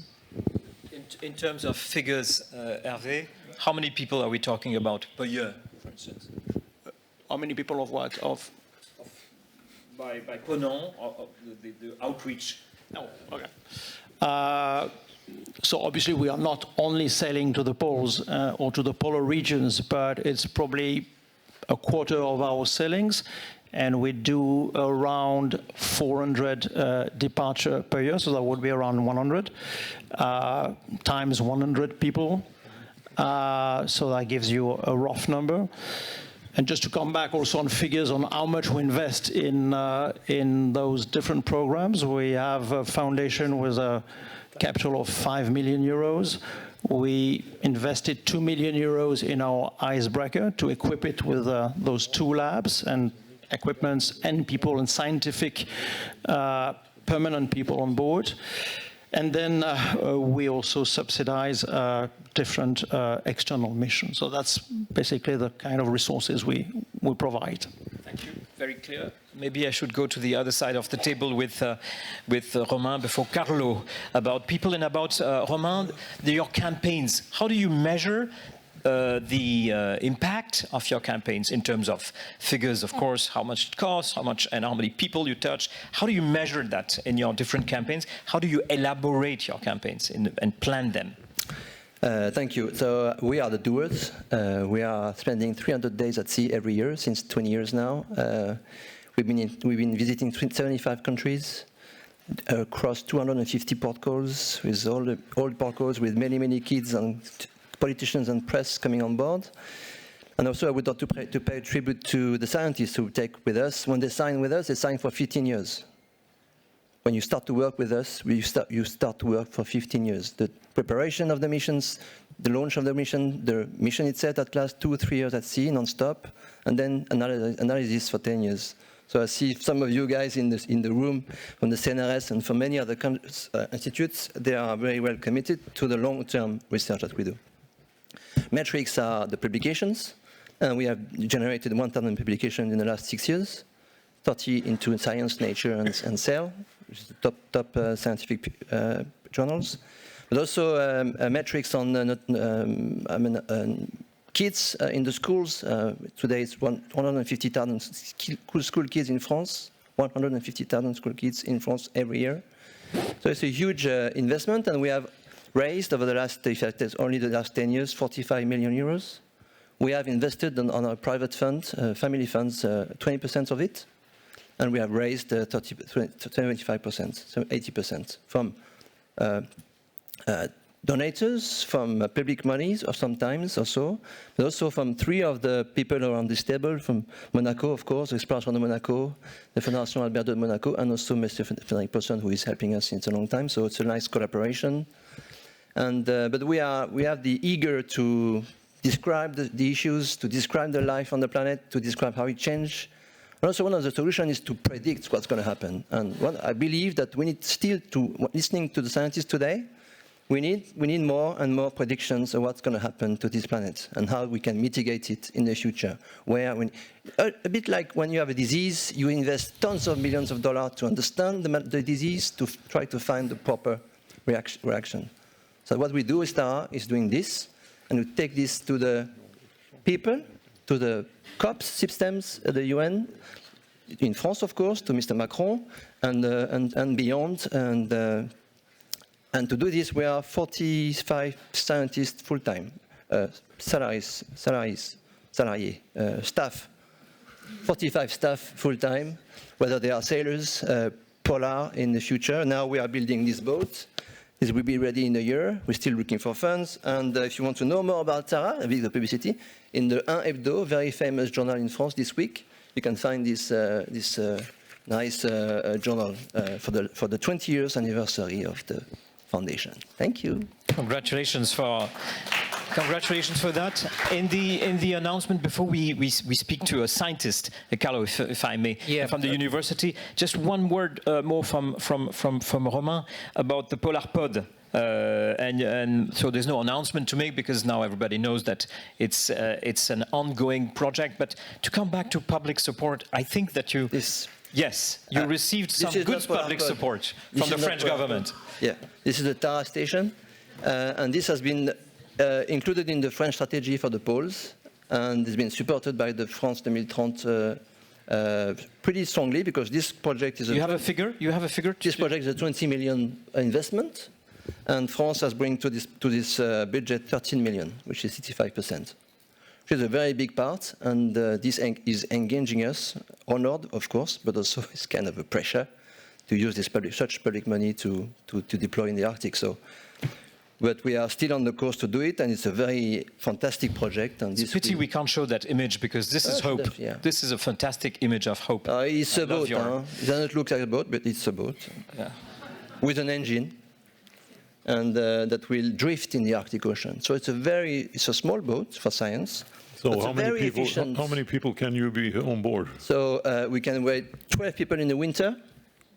In terms of figures, Hervé, how many people are we talking about per year, for instance? How many people of what? By Ponant, of the outreach? Oh, okay. So obviously we are not only sailing to the poles or to the polar regions, but it's probably a quarter of our sailings, and we do around 400 departure per year, so that would be around 100 times 100 people. So that gives you a rough number. And just to come back also on figures on how much we invest in those different programs, we have a foundation with a capital of 5 million euros. We invested 2 million euros in our icebreaker to equip it with those 2 labs and equipments and people and scientific permanent people on board. And then we also subsidize different external missions. So that's basically the kind of resources we provide. Thank you. Very clear. Maybe I should go to the other side of the table with Romain before Carlo, about people and about, Romain, your campaigns. How do you measure the impact of your campaigns in terms of figures, of course, how much it costs, how many people you touch? How do you measure that in your different campaigns? How do you elaborate your campaigns and plan them? Thank you. So we are the doers. We are spending 300 days at sea every year since 20 years now. We've been visiting 75 countries across 250 port calls, with all the old port calls, with many kids and politicians and press coming on board. And also I would like to pay tribute to the scientists who take with us. When they sign with us, they sign for 15 years. When you start to work with us, you start to work for 15 years. The preparation of the missions, the launch of the mission itself that lasts 2 or 3 years at sea, non-stop, and then analysis for 10 years. So I see some of you guys in the room from the CNRS and from many other institutes. They are very well committed to the long-term research that we do. Metrics are the publications, and we have generated 1,000 publications in the last 6 years, 30 into Science, Nature, and Cell, which is the top scientific journals. But also metrics on kids in the schools. Today it's 150,000 school kids in France, 150,000 school kids in France every year. So it's a huge investment, and we have raised over the last, only the last 10 years, 45 million euros. We have invested on our private fund, family funds, 20% of it, and we have raised 75%, so 80% from donators, from public monies, or sometimes also, but also from 3 of the people around this table, from Monaco, of course, Exploration de Monaco, the Fondation Albert de Monaco, and also Mr. Frédéric Posson, who is helping us since a long time. So it's a nice collaboration. And but we have the eager to describe the issues, to describe the life on the planet, to describe how it changed. And also one of the solutions is to predict what's going to happen. And I believe that we need still to, listening to the scientists today, we need more and more predictions of what's going to happen to this planet and how we can mitigate it in the future. A bit like when you have a disease, you invest tons of millions of dollars to understand the disease, to try to find the proper reaction. So what we do is doing this, and we take this to the people, to the COPS systems at the UN, in France, of course, to Mr. Macron, and beyond. And to do this, we are 45 scientists full-time, salariés, staff, 45 staff full-time, whether they are sailors, polar in the future. Now we are building this boat. This will be ready in a year. We're still looking for funds. And if you want to know more about Sarah, a bit of publicity, in the Un Hebdo, very famous journal in France this week, you can find this nice journal for the 20 years anniversary of the foundation. Thank you. Congratulations for Congratulations for that. In the announcement, before we speak to a scientist, Carlo, if I may, from the university, just one word more from Romain about the Polar Pod. And so there's no announcement to make because now everybody knows that it's an ongoing project. But to come back to public support, I think that you received some good public support from the French government. Yeah, this is the Tara station, and this has been included in the French strategy for the poles, and it's been supported by the France 2030 pretty strongly because this project is. You have a figure? You have a figure? This project is a 20 million investment, and France has bring to this budget 13 million, which is 65%. Which is a very big part, and this is engaging us, honored, of course, but also it's kind of a pressure to use this such public money to deploy in the Arctic. So, but we are still on the course to do it, and it's a very fantastic project. And it's a pity we can't show that image because this is hope. This is a fantastic image of hope. It's a boat. It doesn't look like a boat, but it's a boat with an engine. And that will drift in the Arctic Ocean. So it's a small boat for science. So how many people can you be on board? So we can wait 12 people in the winter,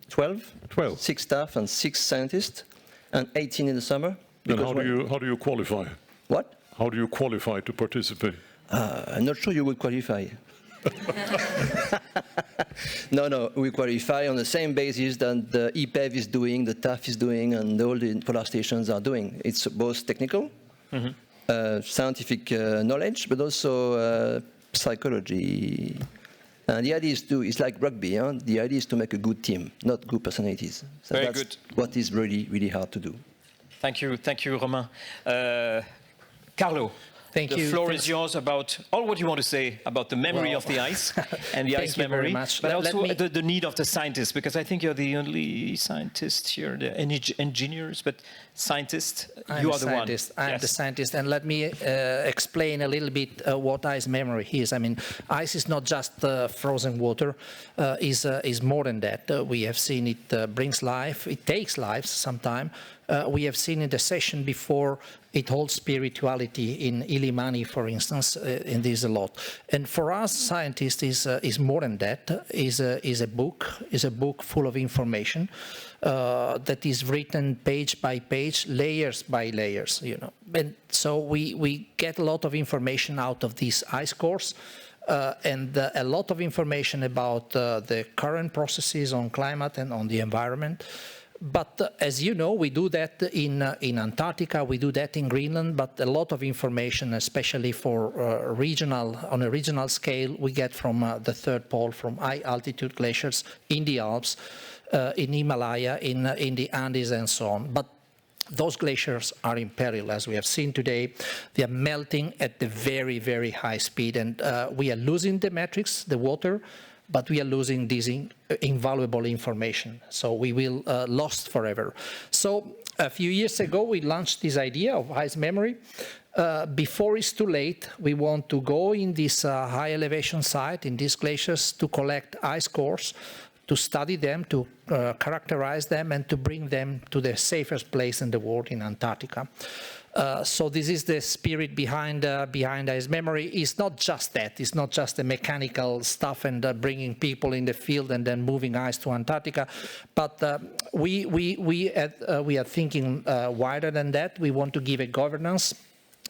12, 6 staff and 6 scientists, and 18 in the summer. Then how do you qualify? What? How do you qualify to participate? I'm not sure you would qualify. No, we qualify on the same basis that the EPEV is doing, the TAF is doing, and all the polar stations are doing. It's both technical, scientific knowledge, but also psychology. And the idea is it's like rugby. The idea is to make a good team, not good personalities. So Very that's good. What is really, really hard to do. Thank you, Romain. Carlo. Thank you. The floor is yours about all what you want to say about the memory of the ice and the ice memory, but also the need of the scientists, because I think you're the only scientist here, the engineers, but scientists, you are the one. I'm the scientist, and let me explain a little bit what ice memory is. I mean, ice is not just frozen water, is more than that. We have seen it brings life, it takes lives sometimes. We have seen in the session before, it holds spirituality in Illimani, for instance, and there's a lot. And for us, scientists, is more than that. Is a book full of information that is written page by page, layers by layers. And so we get a lot of information out of these ice cores. And a lot of information about the current processes on climate and on the environment. But as you know, we do that in Antarctica, we do that in Greenland, but a lot of information, especially for on a regional scale, we get from the third pole, from high altitude glaciers in the Alps, in Himalaya, in the Andes and so on. But those glaciers are in peril, as we have seen today. They are melting at the very, very high speed, and we are losing the metrics, the water, but we are losing this invaluable information. So we will lost forever. So a few years ago, we launched this idea of ice memory. Before it's too late, we want to go in this high elevation site, in these glaciers, to collect ice cores, to study them, to characterize them, and to bring them to the safest place in the world, in Antarctica. So this is the spirit behind ice memory. It's not just that. It's not just the mechanical stuff and bringing people in the field and then moving ice to Antarctica. But we are thinking wider than that. We want to give a governance.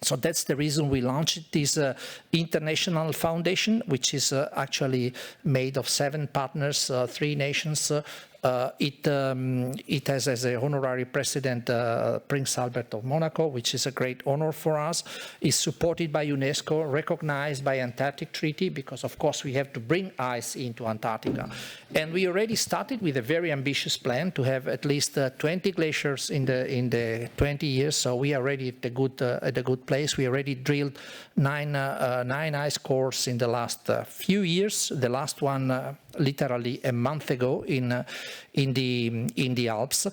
So that's the reason we launched this international foundation, which is actually made of 7 partners, 3 nations. It has as a honorary president Prince Albert of Monaco, which is a great honor for us. It's supported by UNESCO, recognized by Antarctic Treaty, because of course we have to bring ice into Antarctica. And we already started with a very ambitious plan to have at least 20 glaciers in the 20 years. So we are already at a good place. We already drilled 9 ice cores in the last few years. The last one literally a month ago in the Alps.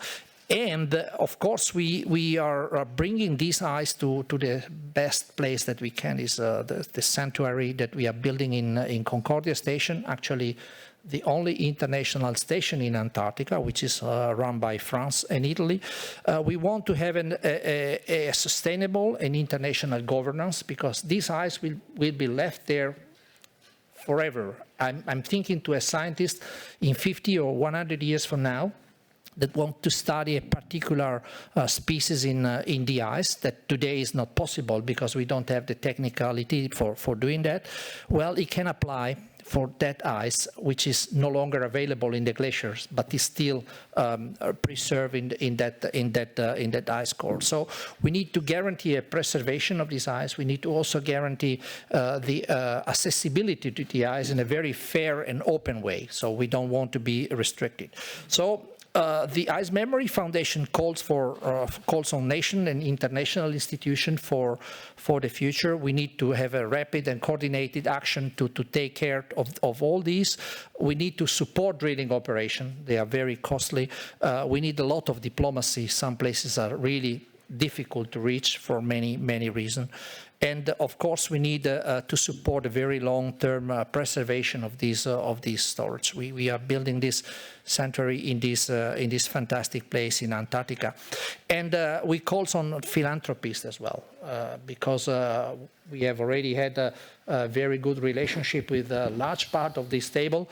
And of course, we are bringing this ice to the best place that we can, is the sanctuary that we are building in Concordia Station. Actually, the only international station in Antarctica, which is run by France and Italy. We want to have a sustainable and international governance, because this ice will be left there forever. I'm thinking to a scientist in 50 or 100 years from now that want to study a particular species in the ice that today is not possible because we don't have the technicality for doing that. Well, it can apply for that ice, which is no longer available in the glaciers, but is still preserved in that ice core. So we need to guarantee a preservation of this ice. We need to also guarantee the accessibility to the ice in a very fair and open way. So we don't want to be restricted. So the Ice Memory Foundation calls on nation and international institutions for the future. We need to have a rapid and coordinated action to take care of all these. We need to support drilling operations. They are very costly. We need a lot of diplomacy. Some places are really difficult to reach for many reasons. And of course, we need to support a very long-term preservation of these storage. We are building this sanctuary in this fantastic place in Antarctica, and we call on philanthropists as well, because we have already had a very good relationship with a large part of this table.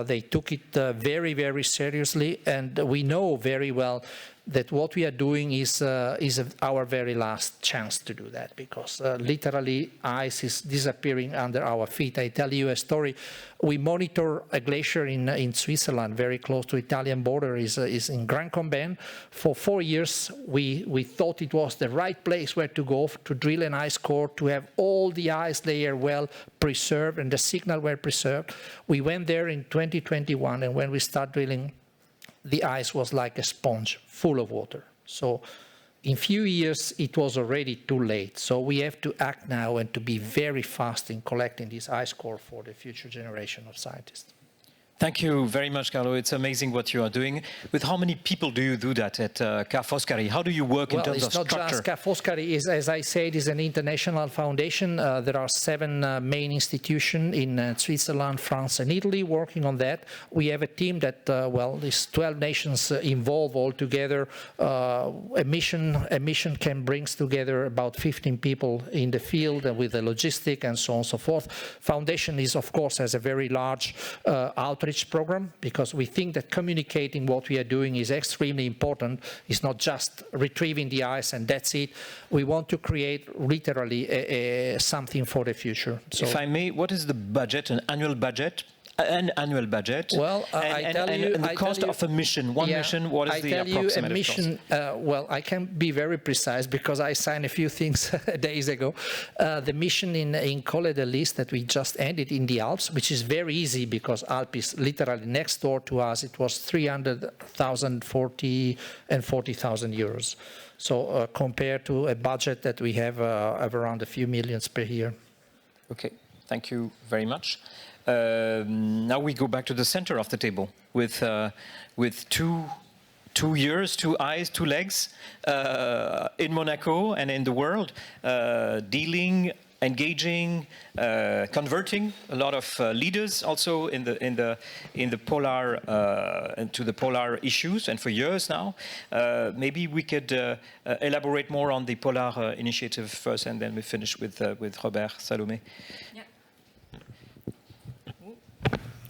They took it very seriously, and we know very well that what we are doing is our very last chance to do that, because literally ice is disappearing under our feet. I tell you a story. We monitor a glacier in Switzerland, very close to Italian border, is in Grand Combin. For 4 years, we thought it was the right place where to go to drill an ice core, to have all the ice layer well preserved and the signal well preserved. We went there in 2021, and when we start drilling, the ice was like a sponge, full of water. So in few years, it was already too late. So we have to act now and to be very fast in collecting this ice core for the future generation of scientists. Thank you very much, Carlo. It's amazing what you are doing. With how many people do you do that at Ca' Foscari? How do you work in terms of structure? Well, it's not just Ca' Foscari. As I said, is an international foundation. There are 7 main institutions in Switzerland, France, and Italy working on that. We have a team that, there's 12 nations involved all together. A mission can bring together about 15 people in the field with the logistic and so on and so forth. Foundation is, of course, has a very large outreach program, because we think that communicating what we are doing is extremely important. It's not just retrieving the ice and that's it. We want to create literally something for the future. So, if I may, what is the budget, an annual budget? An annual budget. Well, and the cost of a mission, mission, what is the approximate cost? Well, I can be very precise because I signed a few things days ago. The mission in Colle de Lis that we just ended in the Alps, which is very easy because Alps is literally next door to us, it was 300,000, 40,000 euros. So compared to a budget that we have of around a few millions per year. Okay, thank you very much. Now we go back to the center of the table with two ears, 2 eyes, 2 legs in Monaco and in the world, dealing, engaging, converting a lot of leaders also in the polar to the polar issues, and for years now. Maybe we could elaborate more on the polar initiative first, and then we finish with Robert, Salomé. Yeah.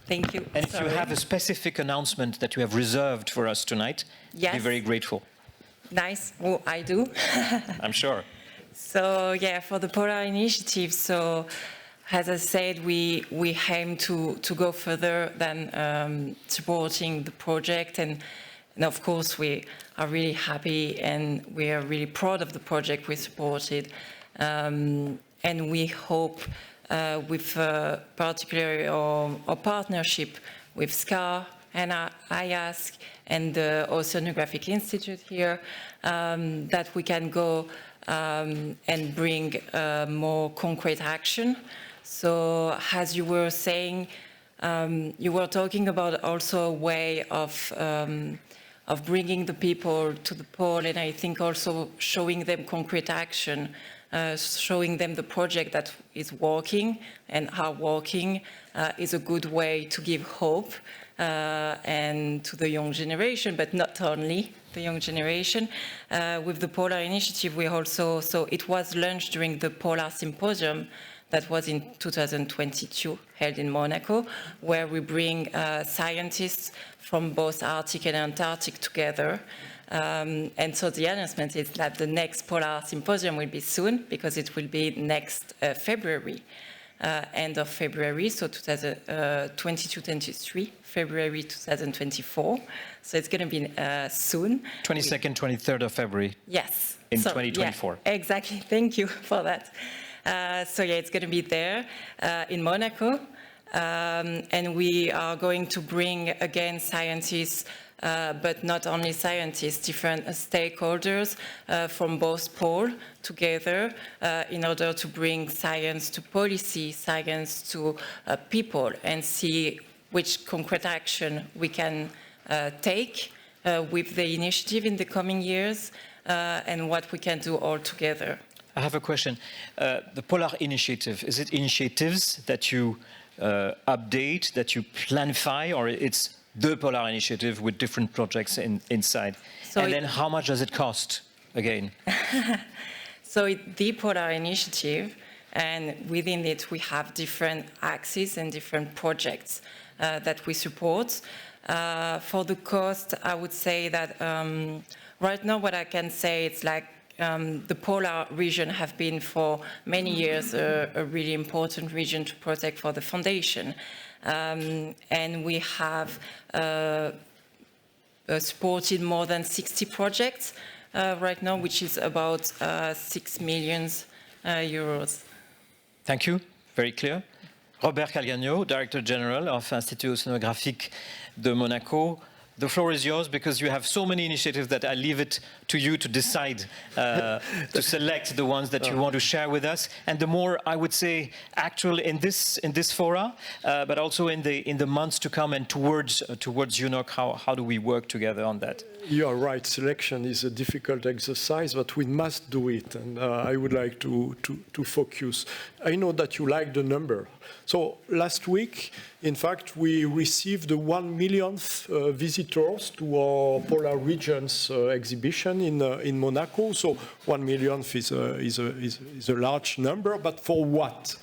Thank you. And if you have a specific announcement that you have reserved for us tonight, yes. I'd be very grateful. Nice. Well, I do. I'm sure. So, yeah, for the Polar Initiative, so as I said, we aim to go further than supporting the project. And of course, we are really happy and we are really proud of the project we supported. And we hope with particularly our partnership with SCAR and IASC and the Oceanographic Institute here, that we can go and bring more concrete action. So as you were saying, you were talking about also a way of bringing the people to the pole, and I think also showing them concrete action showing them the project that is working and how working is a good way to give hope and to the young generation, but not only the young generation. With the Polar Initiative, we also, so it was launched during the Polar Symposium that was in 2022, held in Monaco, where we bring scientists from both Arctic and Antarctic together. And so the announcement is that the next Polar Symposium will be soon, because it will be next February, end of February, so 22-23, February 2024. So it's going to be soon. 22nd, 23rd of February. Yes. In so, 2024. Yeah, exactly. Thank you for that. So yeah, it's going to be there in Monaco. And we are going to bring again scientists, but not only scientists, different stakeholders from both poles together in order to bring science to policy, science to people, and see which concrete action we can take with the initiative in the coming years and what we can do all together. I have a question. The Polar Initiative, is it initiatives that you update, that you planify, or it's the Polar Initiative with different projects inside? So and then how much does it cost, again? So it's the Polar Initiative, and within it we have different axes and different projects that we support. For the cost, I would say that right now what I can say, it's like the polar region have been for many years a really important region to protect for the foundation. And we have supported more than 60 projects right now, which is about 6 million euros. Thank you. Very clear. Robert Calgagno, Director General of Institut Oceanographique de Monaco. The floor is yours, because you have so many initiatives that I leave it to you to decide, to select the ones that you want to share with us. And the more, I would say, actual in this fora, but also in the months to come and towards UNOC, how do we work together on that? You are right. Selection is a difficult exercise, but we must do it. And I would like to focus. I know that you like the number. So last week, in fact, we received the 1 millionth visitors to our Polar Regions exhibition in Monaco. So 1 millionth is a large number, but for what?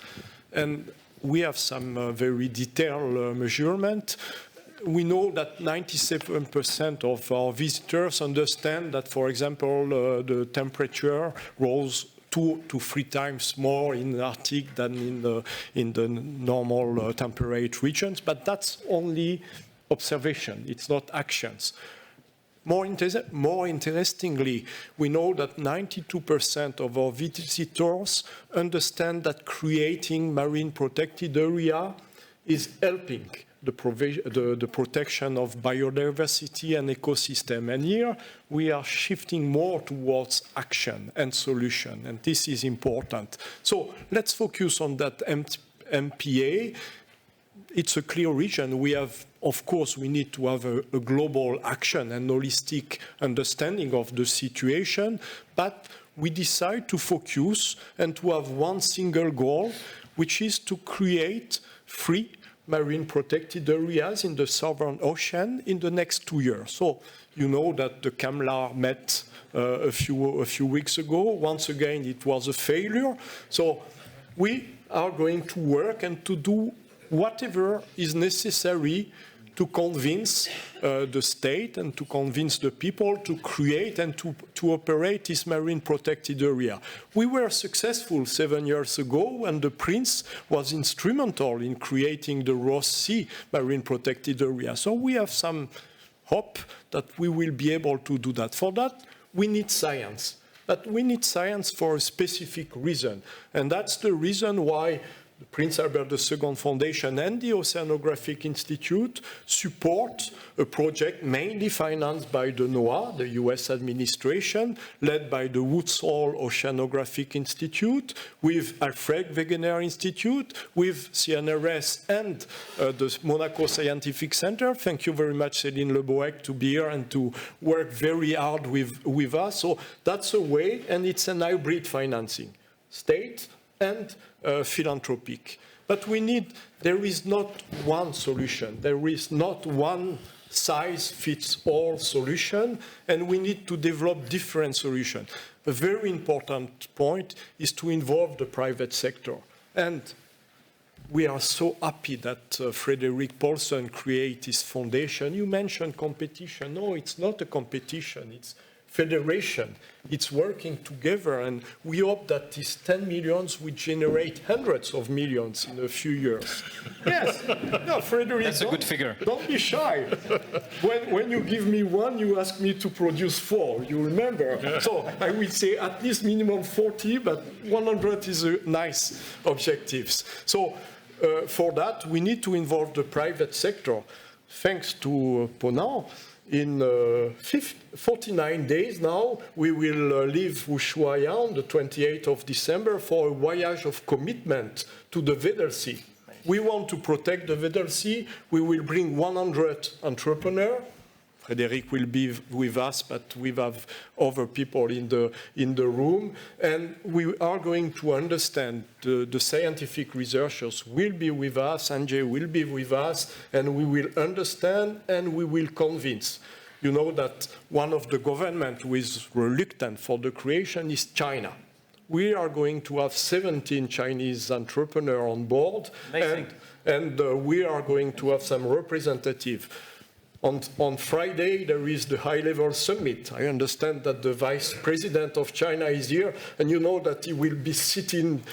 And we have some very detailed measurement. We know that 97% of our visitors understand that, for example, the temperature rose 2 to 3 times more in the Arctic than in the normal temperate regions, but that's only observation, it's not actions. More interestingly, we know that 92% of our visitors understand that creating marine protected area is helping the protection of biodiversity and ecosystem. And here we are shifting more towards action and solution, and this is important. So let's focus on that MPA. It's a clear region. We have, of course, we need to have a global action and holistic understanding of the situation, but we decide to focus and to have one single goal, which is to create free marine protected areas in the Southern Ocean in the next 2 years. So you know that the CAMLAR met a few weeks ago. Once again, it was a failure. So we are going to work and to do whatever is necessary to convince the state and to convince the people to create and to operate this marine protected area. We were successful 7 years ago, and the Prince was instrumental in creating the Ross Sea marine protected area. So we have some hope that we will be able to do that. For that, we need science. But we need science for a specific reason. And that's the reason why the Prince Albert II Foundation and the Oceanographic Institute support a project mainly financed by the NOAA, the US administration, led by the Woods Hole Oceanographic Institute, with Alfred Wegener Institute, with CNRS and the Monaco Scientific Center. Thank you very much, Céline Leboeck, to be here and to work very hard with us. So that's a way, and it's an hybrid financing. state and philanthropic. But there is not one solution. There is not one size-fits-all solution, and we need to develop different solutions. A very important point is to involve the private sector. And we are so happy that Frederick Paulson created this foundation. You mentioned competition. No, it's not a competition. It's federation. It's working together, and we hope that these 10 millions will generate hundreds of millions in a few years. Yes, no, Frederick, that's a good figure. Don't be shy. When you give me one, you ask me to produce 4. You remember? Yeah. So I will say at least minimum 40, but 100 is a nice objective. So for that, we need to involve the private sector. Thanks to Ponant, in 49 days now, we will leave Ushuaia on the 28th of December for a voyage of commitment to the Weddell Sea. We want to protect the Weddell Sea. We will bring 100 entrepreneurs. Frederick will be with us, but we have other people in the room. And we are going to understand, the scientific researchers will be with us, Sanjay will be with us, and we will understand and we will convince. You know that one of the government who is reluctant for the creation is China. We are going to have 17 Chinese entrepreneurs on board, and we are going to have some representatives. On Friday, there is the high-level summit. I understand that the vice president of China is here, and you know that he will be sitting,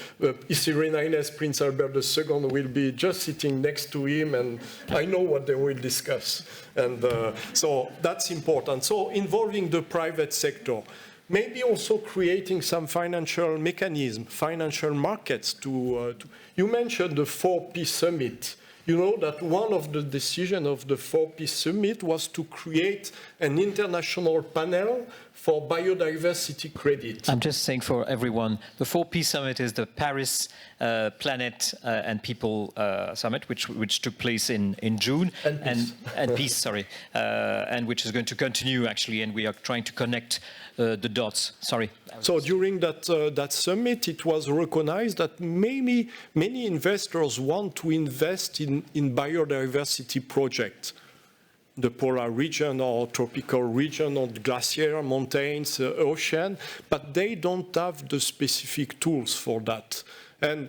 His Serene Highness Prince Albert II will be just sitting next to him, and I know what they will discuss. And so that's important. So involving the private sector, maybe also creating some financial mechanism, financial markets you mentioned the 4P summit. You know that one of the decisions of the 4P Summit was to create an international panel for biodiversity credit. I'm just saying for everyone, the 4P Summit is the Paris Planet and People Summit, which took place in June. And peace, sorry. And which is going to continue, actually, and we are trying to connect the dots. Sorry. So during that summit, it was recognized that maybe many investors want to invest in biodiversity projects, the polar region or tropical region or the glacier, mountains, ocean, but they don't have the specific tools for that. And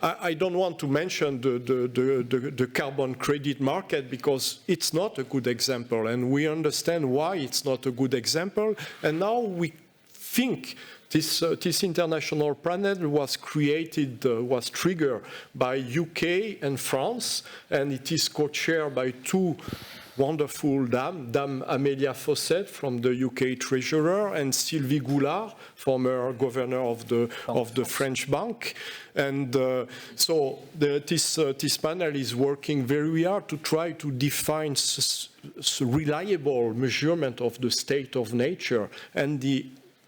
I don't want to mention the carbon credit market because it's not a good example, and we understand why it's not a good example. And now we think this international panel was created, was triggered by UK and France, and it is co-chaired by 2 wonderful Dame Amelia Fawcett from the UK Treasurer and Sylvie Goulard, former governor of the French Bank. And so this panel is working very hard to try to define reliable measurement of the state of nature and the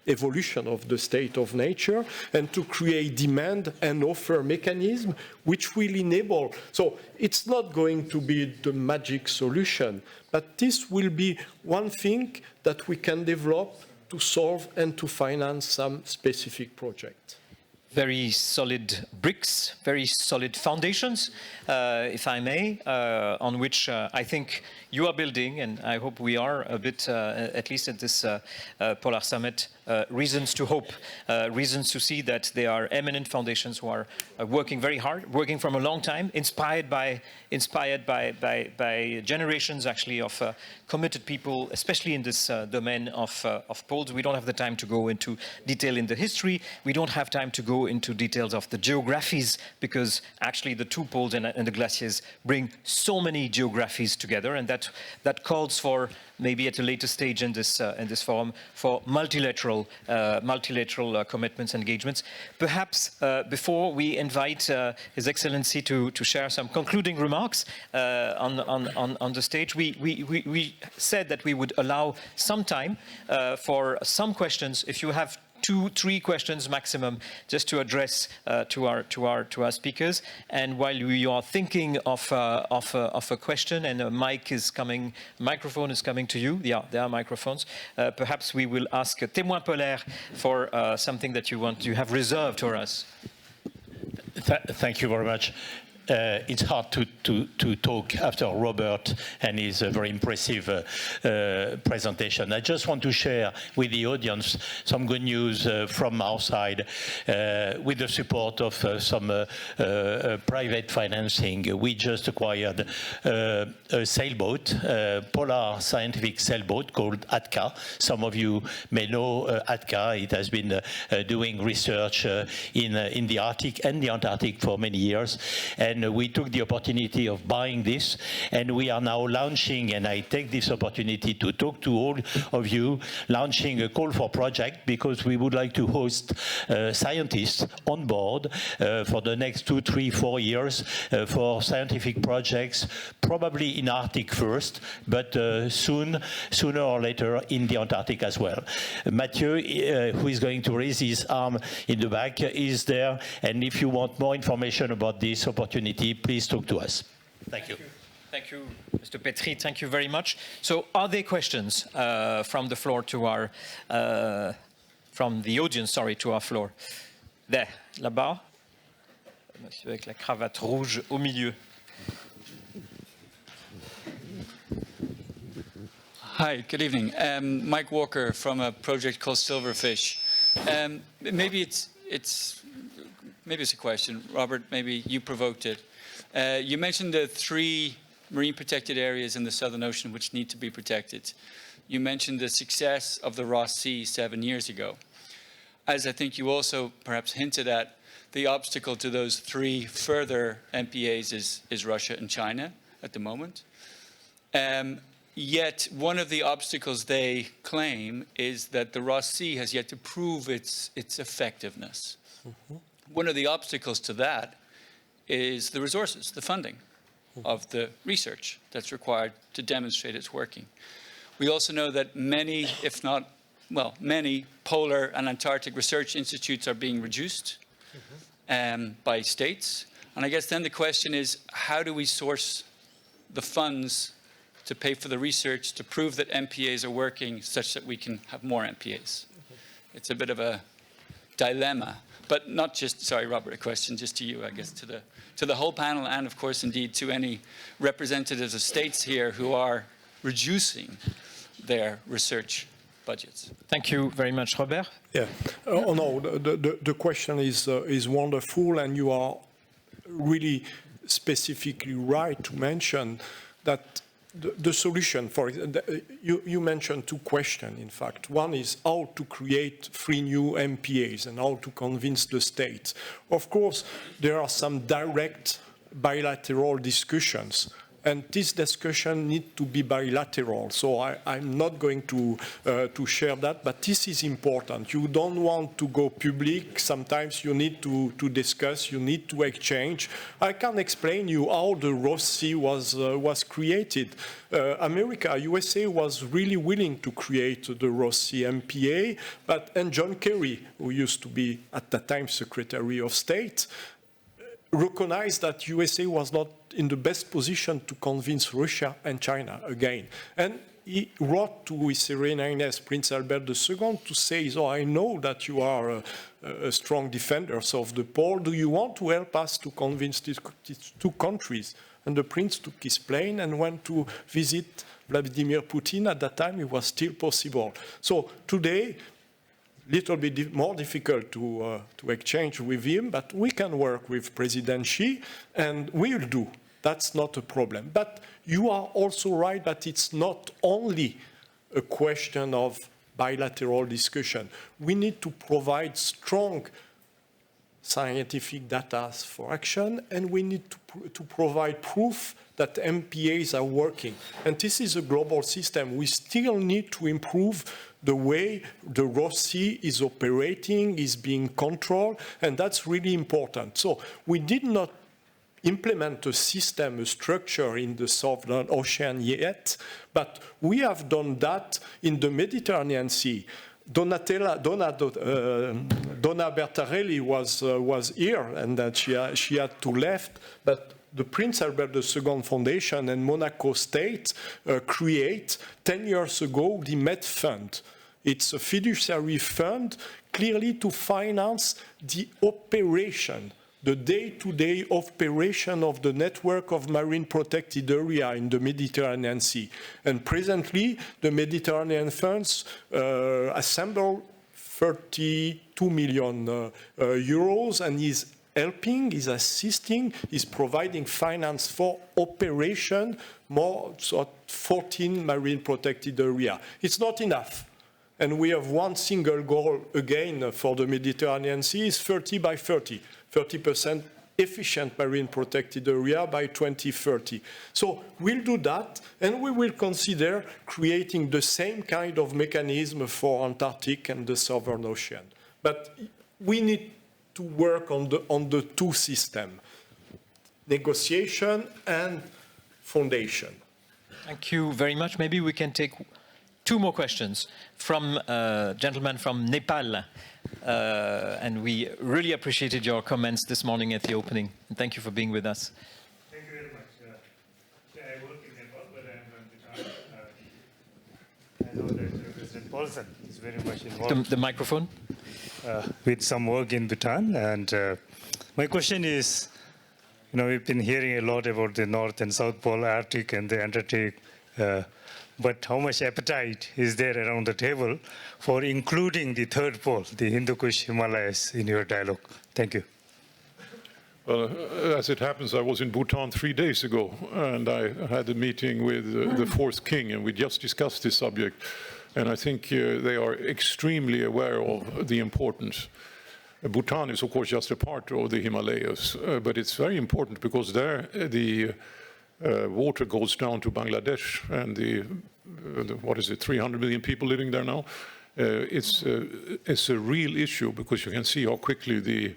evolution of the state of nature, and to create demand and offer mechanism which will enable. So it's not going to be the magic solution, but this will be one thing that we can develop to solve and to finance some specific project. Very solid bricks, very solid foundations, if I may, on which I think you are building, and I hope we are a bit, at least at this Polar Summit, reasons to hope, reasons to see that there are eminent foundations who are working very hard, working from a long time, inspired by generations actually of committed people, especially in this domain of poles. We don't have the time to go into detail in the history. We don't have time to go into details of the geographies, because actually the 2 poles and the glaciers bring so many geographies together, and that calls for maybe at a later stage in this forum for multilateral commitments and engagements. Perhaps before we invite His Excellency to share some concluding remarks on the stage, we said that we would allow some time for some questions. If you have 2-3 questions maximum, just to address to our speakers. And while we are thinking of a question, and a microphone is coming to you. Yeah, there are microphones. Perhaps we will ask Témoin Polaire for something that you have reserved for us. Thank you very much. It's hard to talk after Robert and his very impressive presentation. I just want to share with the audience some good news from our side with the support of some private financing. We just acquired a sailboat, polar scientific sailboat called ATCA. Some of you may know ATCA. It has been doing research in the Arctic and the Antarctic for many years. And we took the opportunity of buying this, and we are now launching, and I take this opportunity to talk to all of you, launching a call for project, because we would like to host scientists on board for the next 2, 3, 4 years for scientific projects, probably in Arctic first, but sooner or later in the Antarctic as well. Mathieu, who is going to raise his arm in the back, is there, and if you want more information about this opportunity, please talk to us. Thank you. Thank you, Mr. Petri. Thank you very much. So, are there questions from the floor to our, from the audience, sorry, to our floor? There, là-bas. Monsieur avec la cravate rouge au milieu. Hi, good evening. Mike Walker from a project called Silverfish. Maybe it's a question. Robert, maybe you provoked it. You mentioned the 3 marine protected areas in the Southern Ocean which need to be protected. You mentioned the success of the Ross Sea 7 years ago. As I think you also perhaps hinted at, the obstacle to those 3 further MPAs is Russia and China at the moment. Yet one of the obstacles they claim is that the Ross Sea has yet to prove its effectiveness. Mm-hmm. One of the obstacles to that is the resources, the funding of the research that's required to demonstrate it's working. We also know that many, if not, well, many polar and Antarctic research institutes are being reduced by states. And I guess then the question is, how do we source the funds to pay for the research to prove that MPAs are working such that we can have more MPAs? It's a bit of a dilemma. But not just, sorry, Robert, a question just to you, I guess, to the whole panel, and of course, indeed, to any representatives of states here who are reducing their research budgets. Thank you very much, Robert. Yeah. Oh no, the question is wonderful, and you are really specifically right to mention that the solution for you mentioned 2 questions, in fact. One is how to create 3 new MPAs and how to convince the states. Of course, there are some direct bilateral discussions, and this discussion needs to be bilateral. So I'm not going to share that, but this is important. You don't want to go public. Sometimes you need to discuss, you need to exchange. I can explain you how the Ross Sea was created. America, USA was really willing to create the Ross Sea MPA, and John Kerry, who used to be at the time Secretary of State, recognized that USA was not in the best position to convince Russia and China again. And he wrote to His Serene Highness Prince Albert II to say, so I know that you are a strong defenders of the pole. Do you want to help us to convince these 2 countries? And the prince took his plane and went to visit Vladimir Putin. At that time, it was still possible. So today, little bit more difficult to exchange with him, but we can work with President Xi, and we'll do. That's not a problem. But you are also right that it's not only a question of bilateral discussion. We need to provide strong scientific data for action, and we need to provide proof that MPAs are working. And this is a global system. We still need to improve the way the Ross Sea is operating, is being controlled, and that's really important. So we did not implement a system, a structure in the Southern Ocean yet, but we have done that in the Mediterranean Sea. Donna Bertarelli was here, and that she had to left, but the Prince Albert II Foundation and Monaco State create 10 years ago the Med Fund. It's a fiduciary fund clearly to finance the operation, the day-to-day operation of the network of marine protected area in the Mediterranean Sea. And presently, the Mediterranean funds assemble 32 million euros and is helping, is assisting, is providing finance for operation more so 14 marine protected area. It's not enough. And we have one single goal again for the Mediterranean Sea is 30 by 30, 30% efficient marine protected area by 2030. So we'll do that, and we will consider creating the same kind of mechanism for Antarctic and the Southern Ocean. But we need to work on the two systems, negotiation and foundation. Thank you very much. Maybe we can take 2 more questions from a gentleman from Nepal. And we really appreciated your comments this morning at the opening. And thank you for being with us. Thank you very much. I work in Nepal, but I'm from Bhutan. I know that President Paulson is very much involved. The microphone. With some work in Bhutan. And my question is, we've been hearing a lot about the North and South Pole, Arctic and the Antarctic. But how much appetite is there around the table for including the third pole, the Hindu Kush Himalayas, in your dialogue? Thank you. Well, as it happens, I was in Bhutan 3 days ago, and I had a meeting with the fourth king, and we just discussed this subject. And I think they are extremely aware of the importance. Bhutan is, of course, just a part of the Himalayas, but it's very important because there the water goes down to Bangladesh, and what is it, 300 million people living there now. It's a real issue because you can see how quickly the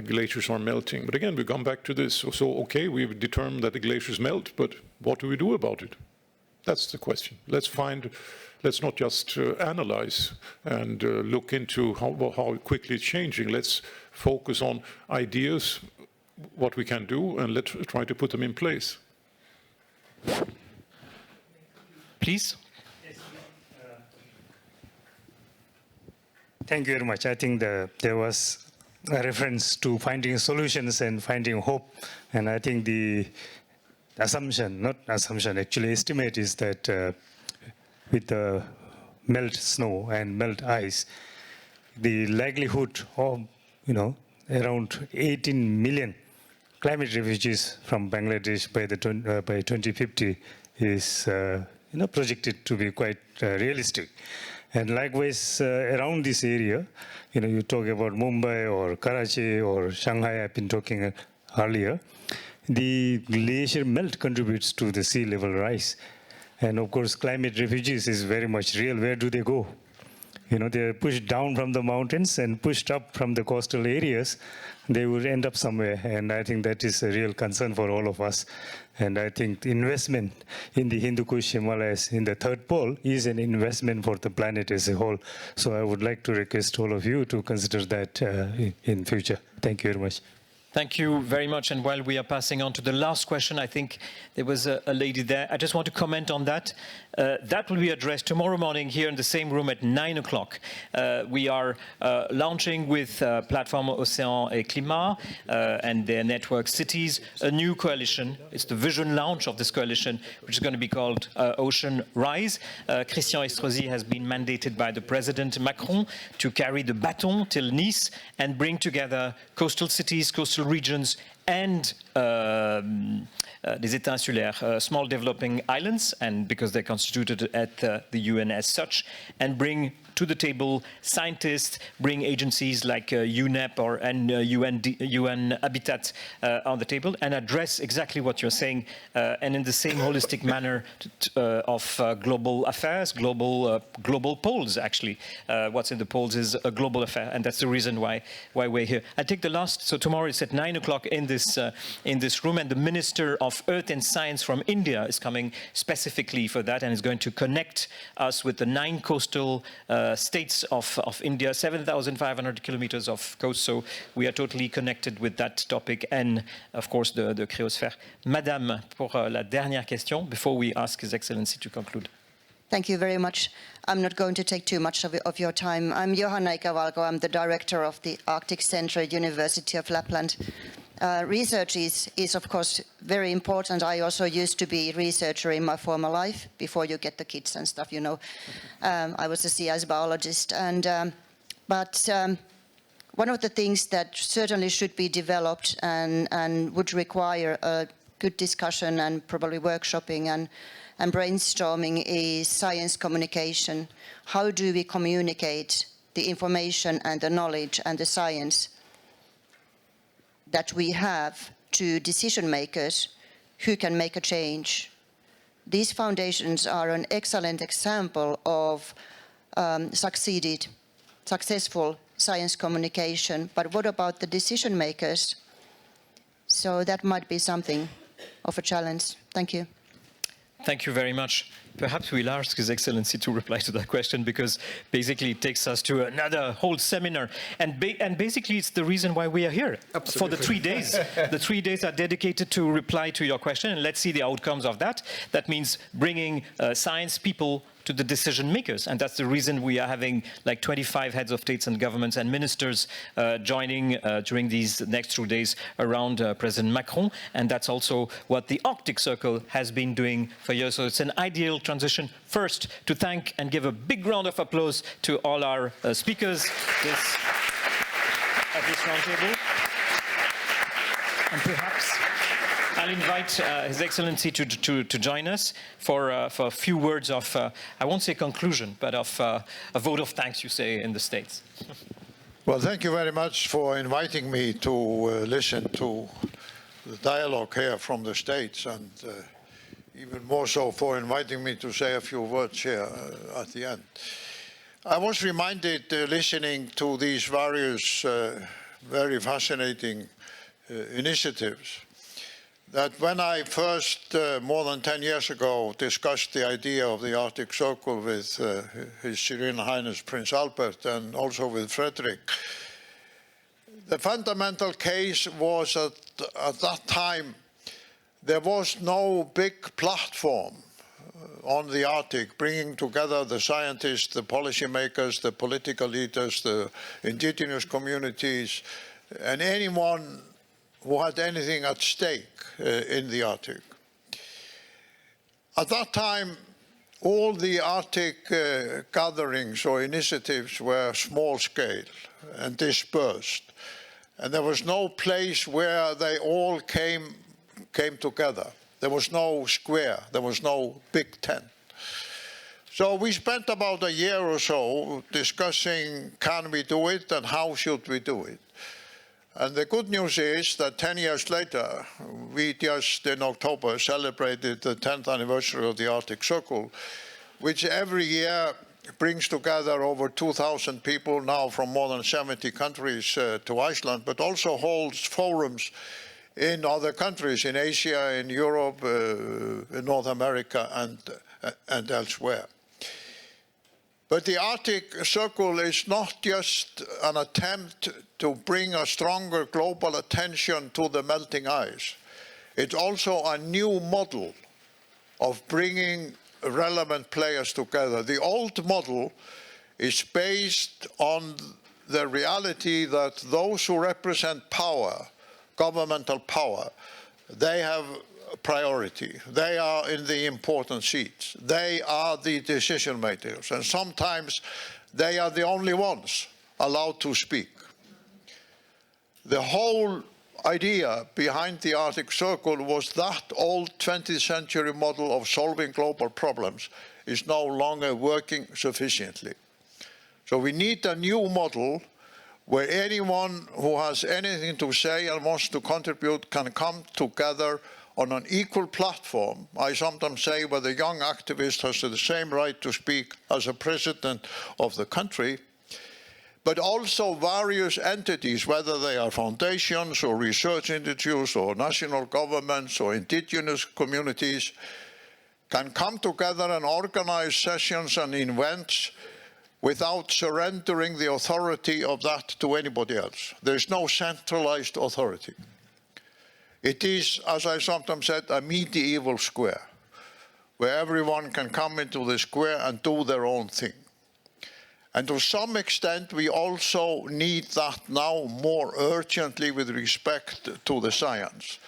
glaciers are melting. But again, we come back to this. So okay, we've determined that the glaciers melt, but what do we do about it? That's the question. Let's not just analyze and look into how quickly it's changing. Let's focus on ideas, what we can do, and let's try to put them in place. Please. Thank you very much. I think there was a reference to finding solutions and finding hope. And I think the assumption, not assumption, actually estimate is that with the melt snow and melt ice, the likelihood of, around 18 million climate refugees from Bangladesh by 2050 is projected to be quite realistic. And likewise, around this area, you talk about Mumbai or Karachi or Shanghai, I've been talking earlier, the glacier melt contributes to the sea level rise. And of course, climate refugees is very much real. Where do they go? They're pushed down from the mountains and pushed up from the coastal areas. They would end up somewhere. And I think that is a real concern for all of us. And I think the investment in the Hindu Kush Himalayas, in the third pole, is an investment for the planet as a whole. So I would like to request all of you to consider that in future. Thank you very much. Thank you very much. And while we are passing on to the last question, I think there was a lady there. I just want to comment on that. That will be addressed tomorrow morning here in the same room at 9 o'clock. We are launching with Plateforme Océan et Climat and their network cities a new coalition. It's the vision launch of this coalition, which is going to be called Ocean Rise. Christian Estrosi has been mandated by the President Macron to carry the baton till Nice and bring together coastal cities, coastal regions, and des États insulaires, small developing islands, and because they're constituted at the UN as such, and bring to the table scientists, bring agencies like UNEP and UN Habitat on the table, and address exactly what you're saying, and in the same holistic manner of global affairs, global poles, actually. What's in the poles is a global affair, and that's the reason why we're here. I take the last, so tomorrow it's at 9 o'clock in the this room, and the Minister of Earth and Science from India is coming specifically for that and is going to connect us with the 9 coastal states of India, 7,500 kilometers of coast. So we are totally connected with that topic and, of course, the cryosphere. Madame, pour la dernière question, before we ask His Excellency to conclude. Thank you very much. I'm not going to take too much of your time. I'm Johanna Ikävalko. I'm the director of the Arctic Center at University of Lapland. Research is, of course, very important. I also used to be a researcher in my former life, before you get the kids and stuff, you know. I was a sea ice biologist. But one of the things that certainly should be developed and would require a good discussion and probably workshopping and brainstorming is science communication. How do we communicate the information and the knowledge and the science that we have to decision makers who can make a change? These foundations are an excellent example of successful science communication, but what about the decision makers? So that might be something of a challenge. Thank you. Thank you very much. Perhaps we'll ask His Excellency to reply to that question, because basically it takes us to another whole seminar. And basically it's the reason why we are here. Absolutely. For the 3 days. The 3 days are dedicated to reply to your question, and let's see the outcomes of that. That means bringing science people to the decision makers. And that's the reason we are having like 25 heads of states and governments and ministers joining during these next 2 days around President Macron. And that's also what the Arctic Circle has been doing for years. So it's an ideal transition. First, to thank and give a big round of applause to all our speakers at this roundtable. And perhaps I'll invite His Excellency to join us for a few words of, I won't say conclusion, but of a vote of thanks, you say, in the States. Well, thank you very much for inviting me to listen to the dialogue here from the States, and even more so for inviting me to say a few words here at the end. I was reminded, listening to these various very fascinating initiatives, that when I first, more than 10 years ago, discussed the idea of the Arctic Circle with His Serene Highness Prince Albert and also with Frederick, the fundamental case was at that time there was no big platform on the Arctic bringing together the scientists, the policymakers, the political leaders, the indigenous communities, and anyone who had anything at stake in the Arctic. At that time, all the Arctic gatherings or initiatives were small scale and dispersed. And there was no place where they all came together. There was no square, there was no big tent. So we spent about a year or so discussing, can we do it and how should we do it? And the good news is that 10 years later, we just in October celebrated the 10th anniversary of the Arctic Circle, which every year brings together over 2,000 people now from more than 70 countries to Iceland, but also holds forums in other countries, in Asia, in Europe, in North America, and elsewhere. But the Arctic Circle is not just an attempt to bring a stronger global attention to the melting ice. It's also a new model of bringing relevant players together. The old model is based on the reality that those who represent power, governmental power, they have priority. They are in the important seats. They are the decision makers, and sometimes they are the only ones allowed to speak. The whole idea behind the Arctic Circle was that old 20th century model of solving global problems is no longer working sufficiently. So we need a new model where anyone who has anything to say and wants to contribute can come together on an equal platform. I sometimes say where the young activist has the same right to speak as a president of the country, but also various entities, whether they are foundations or research institutes or national governments or indigenous communities, can come together and organize sessions and events without surrendering the authority of that to anybody else. There is no centralized authority. It is, as I sometimes said, a medieval square, where everyone can come into the square and do their own thing. And to some extent, we also need that now more urgently with respect to the science.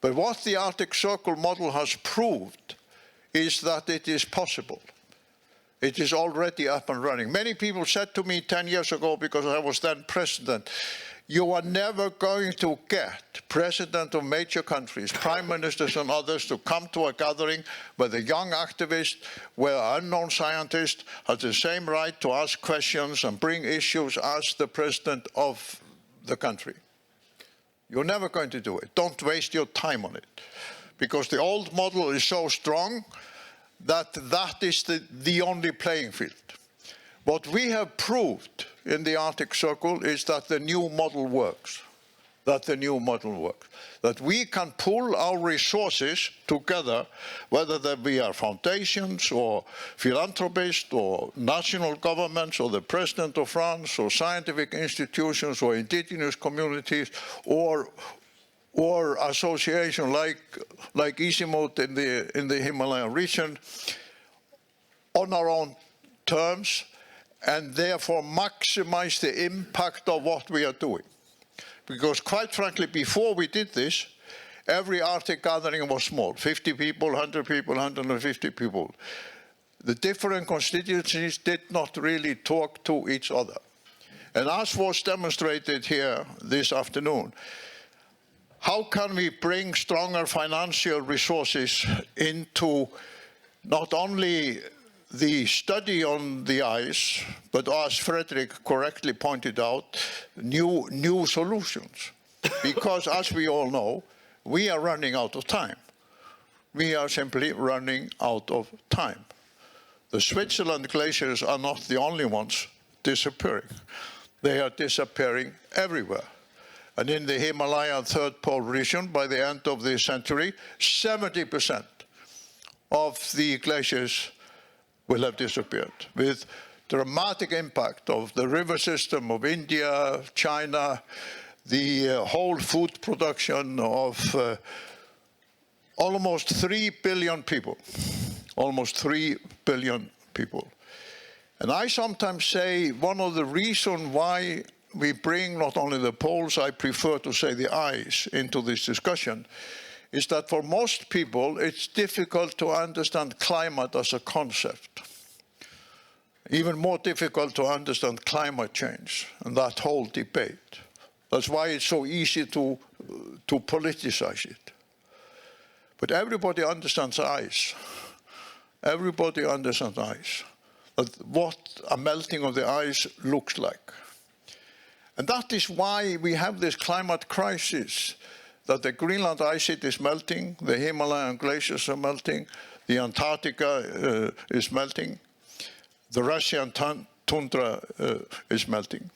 But what the Arctic Circle model has proved is that it is possible. It is already up and running. Many people said to me 10 years ago, because I was then president, you are never going to get presidents of major countries, prime ministers and others to come to a gathering where the young activist, where unknown scientist has the same right to ask questions and bring issues as the president of the country. You're never going to do it. Don't waste your time on it. Because the old model is so strong that that is the only playing field. What we have proved in the Arctic Circle is that the new model works. That we can pool our resources together, whether they be our foundations or philanthropists or national governments or the President of France or scientific institutions or indigenous communities or association like Isimut in the Himalayan region, on our own terms, and therefore maximize the impact of what we are doing. Because quite frankly, before we did this, every Arctic gathering was small, 50 people, 100 people, 150 people. The different constituencies did not really talk to each other. And as was demonstrated here this afternoon, how can we bring stronger financial resources into not only the study on the ice, but as Frederick correctly pointed out, new solutions. Because as we all know, we are running out of time. We are simply running out of time. The Switzerland glaciers are not the only ones disappearing. They are disappearing everywhere. And in the Himalayan third pole region, by the end of the century, 70% of the glaciers will have disappeared, with dramatic impact of the river system of India, China, the whole food production of almost 3 billion people. Almost 3 billion people. And I sometimes say one of the reasons why we bring not only the poles, I prefer to say the ice, into this discussion, is that for most people it's difficult to understand climate as a concept. Even more difficult to understand climate change and that whole debate. That's why it's so easy to politicize it. But everybody understands ice. Everybody understands ice. What a melting of the ice looks like. And that is why we have this climate crisis, that the Greenland ice sheet is melting, the Himalayan glaciers are melting, the Antarctica is melting, the Russian tundra is melting.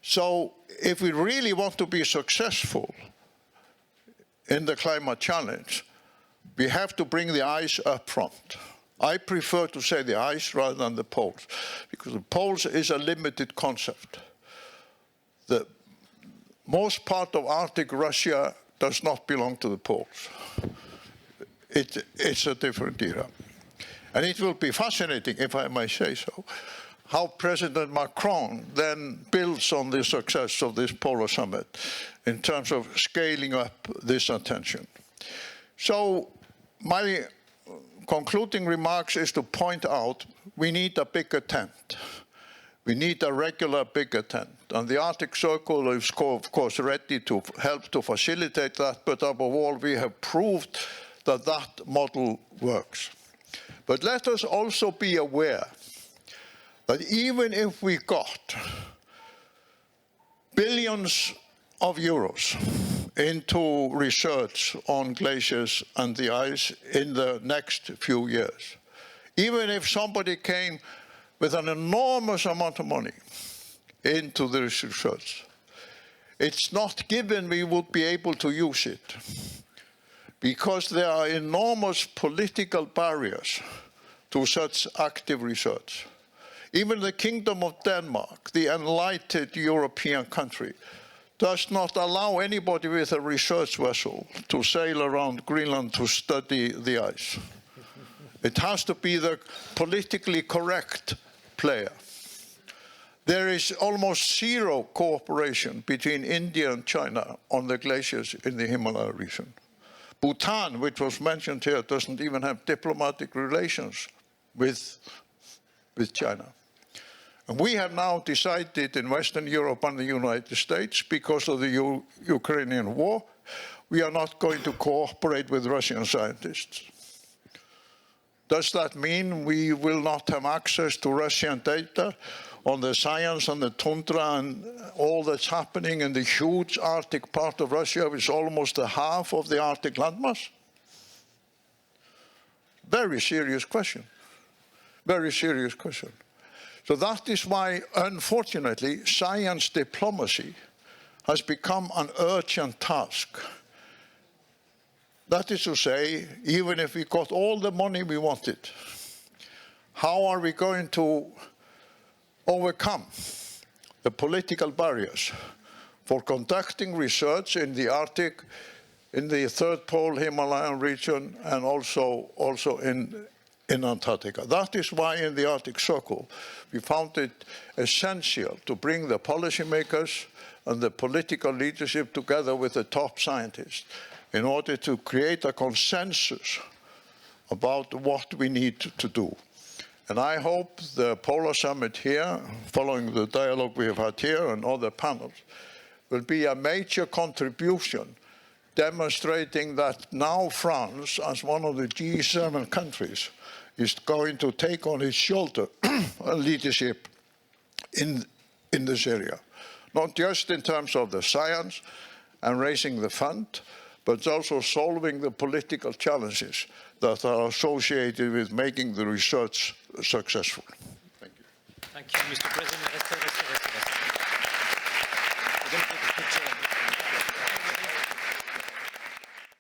So if we really want to be successful in the climate challenge, we have to bring the ice up front. I prefer to say the ice rather than the poles, because the poles is a limited concept. The most part of Arctic Russia does not belong to the poles. It's a different era. And it will be fascinating, if I may say so, how President Macron then builds on the success of this polar summit in terms of scaling up this attention. So my concluding remarks is to point out we need a bigger tent. We need a regular bigger tent. And the Arctic Circle is, of course, ready to help to facilitate that, but above all, we have proved that that model works. But let us also be aware that even if we got billions of euros into research on glaciers and the ice in the next few years, even if somebody came with an enormous amount of money into the research. It's not given we would be able to use it, because there are enormous political barriers to such active research. Even the Kingdom of Denmark, the enlightened European country, does not allow anybody with a research vessel to sail around Greenland to study the ice. It has to be the politically correct player. There is almost zero cooperation between India and China on the glaciers in the Himalaya region. Bhutan, which was mentioned here, doesn't even have diplomatic relations with China. And we have now decided in Western Europe and the United States, because of the Ukrainian war, we are not going to cooperate with Russian scientists. Does that mean we will not have access to Russian data on the science and the tundra and all that's happening in the huge Arctic part of Russia, which is almost a half of the Arctic landmass? Very serious question. Very serious question. So that is why, unfortunately, science diplomacy has become an urgent task. That is to say, even if we got all the money we wanted, how are we going to overcome the political barriers for conducting research in the Arctic, in the third pole Himalayan region, and also in Antarctica? That is why in the Arctic Circle we found it essential to bring the policymakers and the political leadership together with the top scientists in order to create a consensus about what we need to do. And I hope the Polar Summit here, following the dialogue we have had here and other panels, will be a major contribution demonstrating that now France, as one of the G7 countries, is going to take on its shoulder leadership in this area. Not just in terms of the science and raising the fund, but also solving the political challenges that are associated with making the research successful. Thank you. Thank you, Mr. President. We're going to take a picture.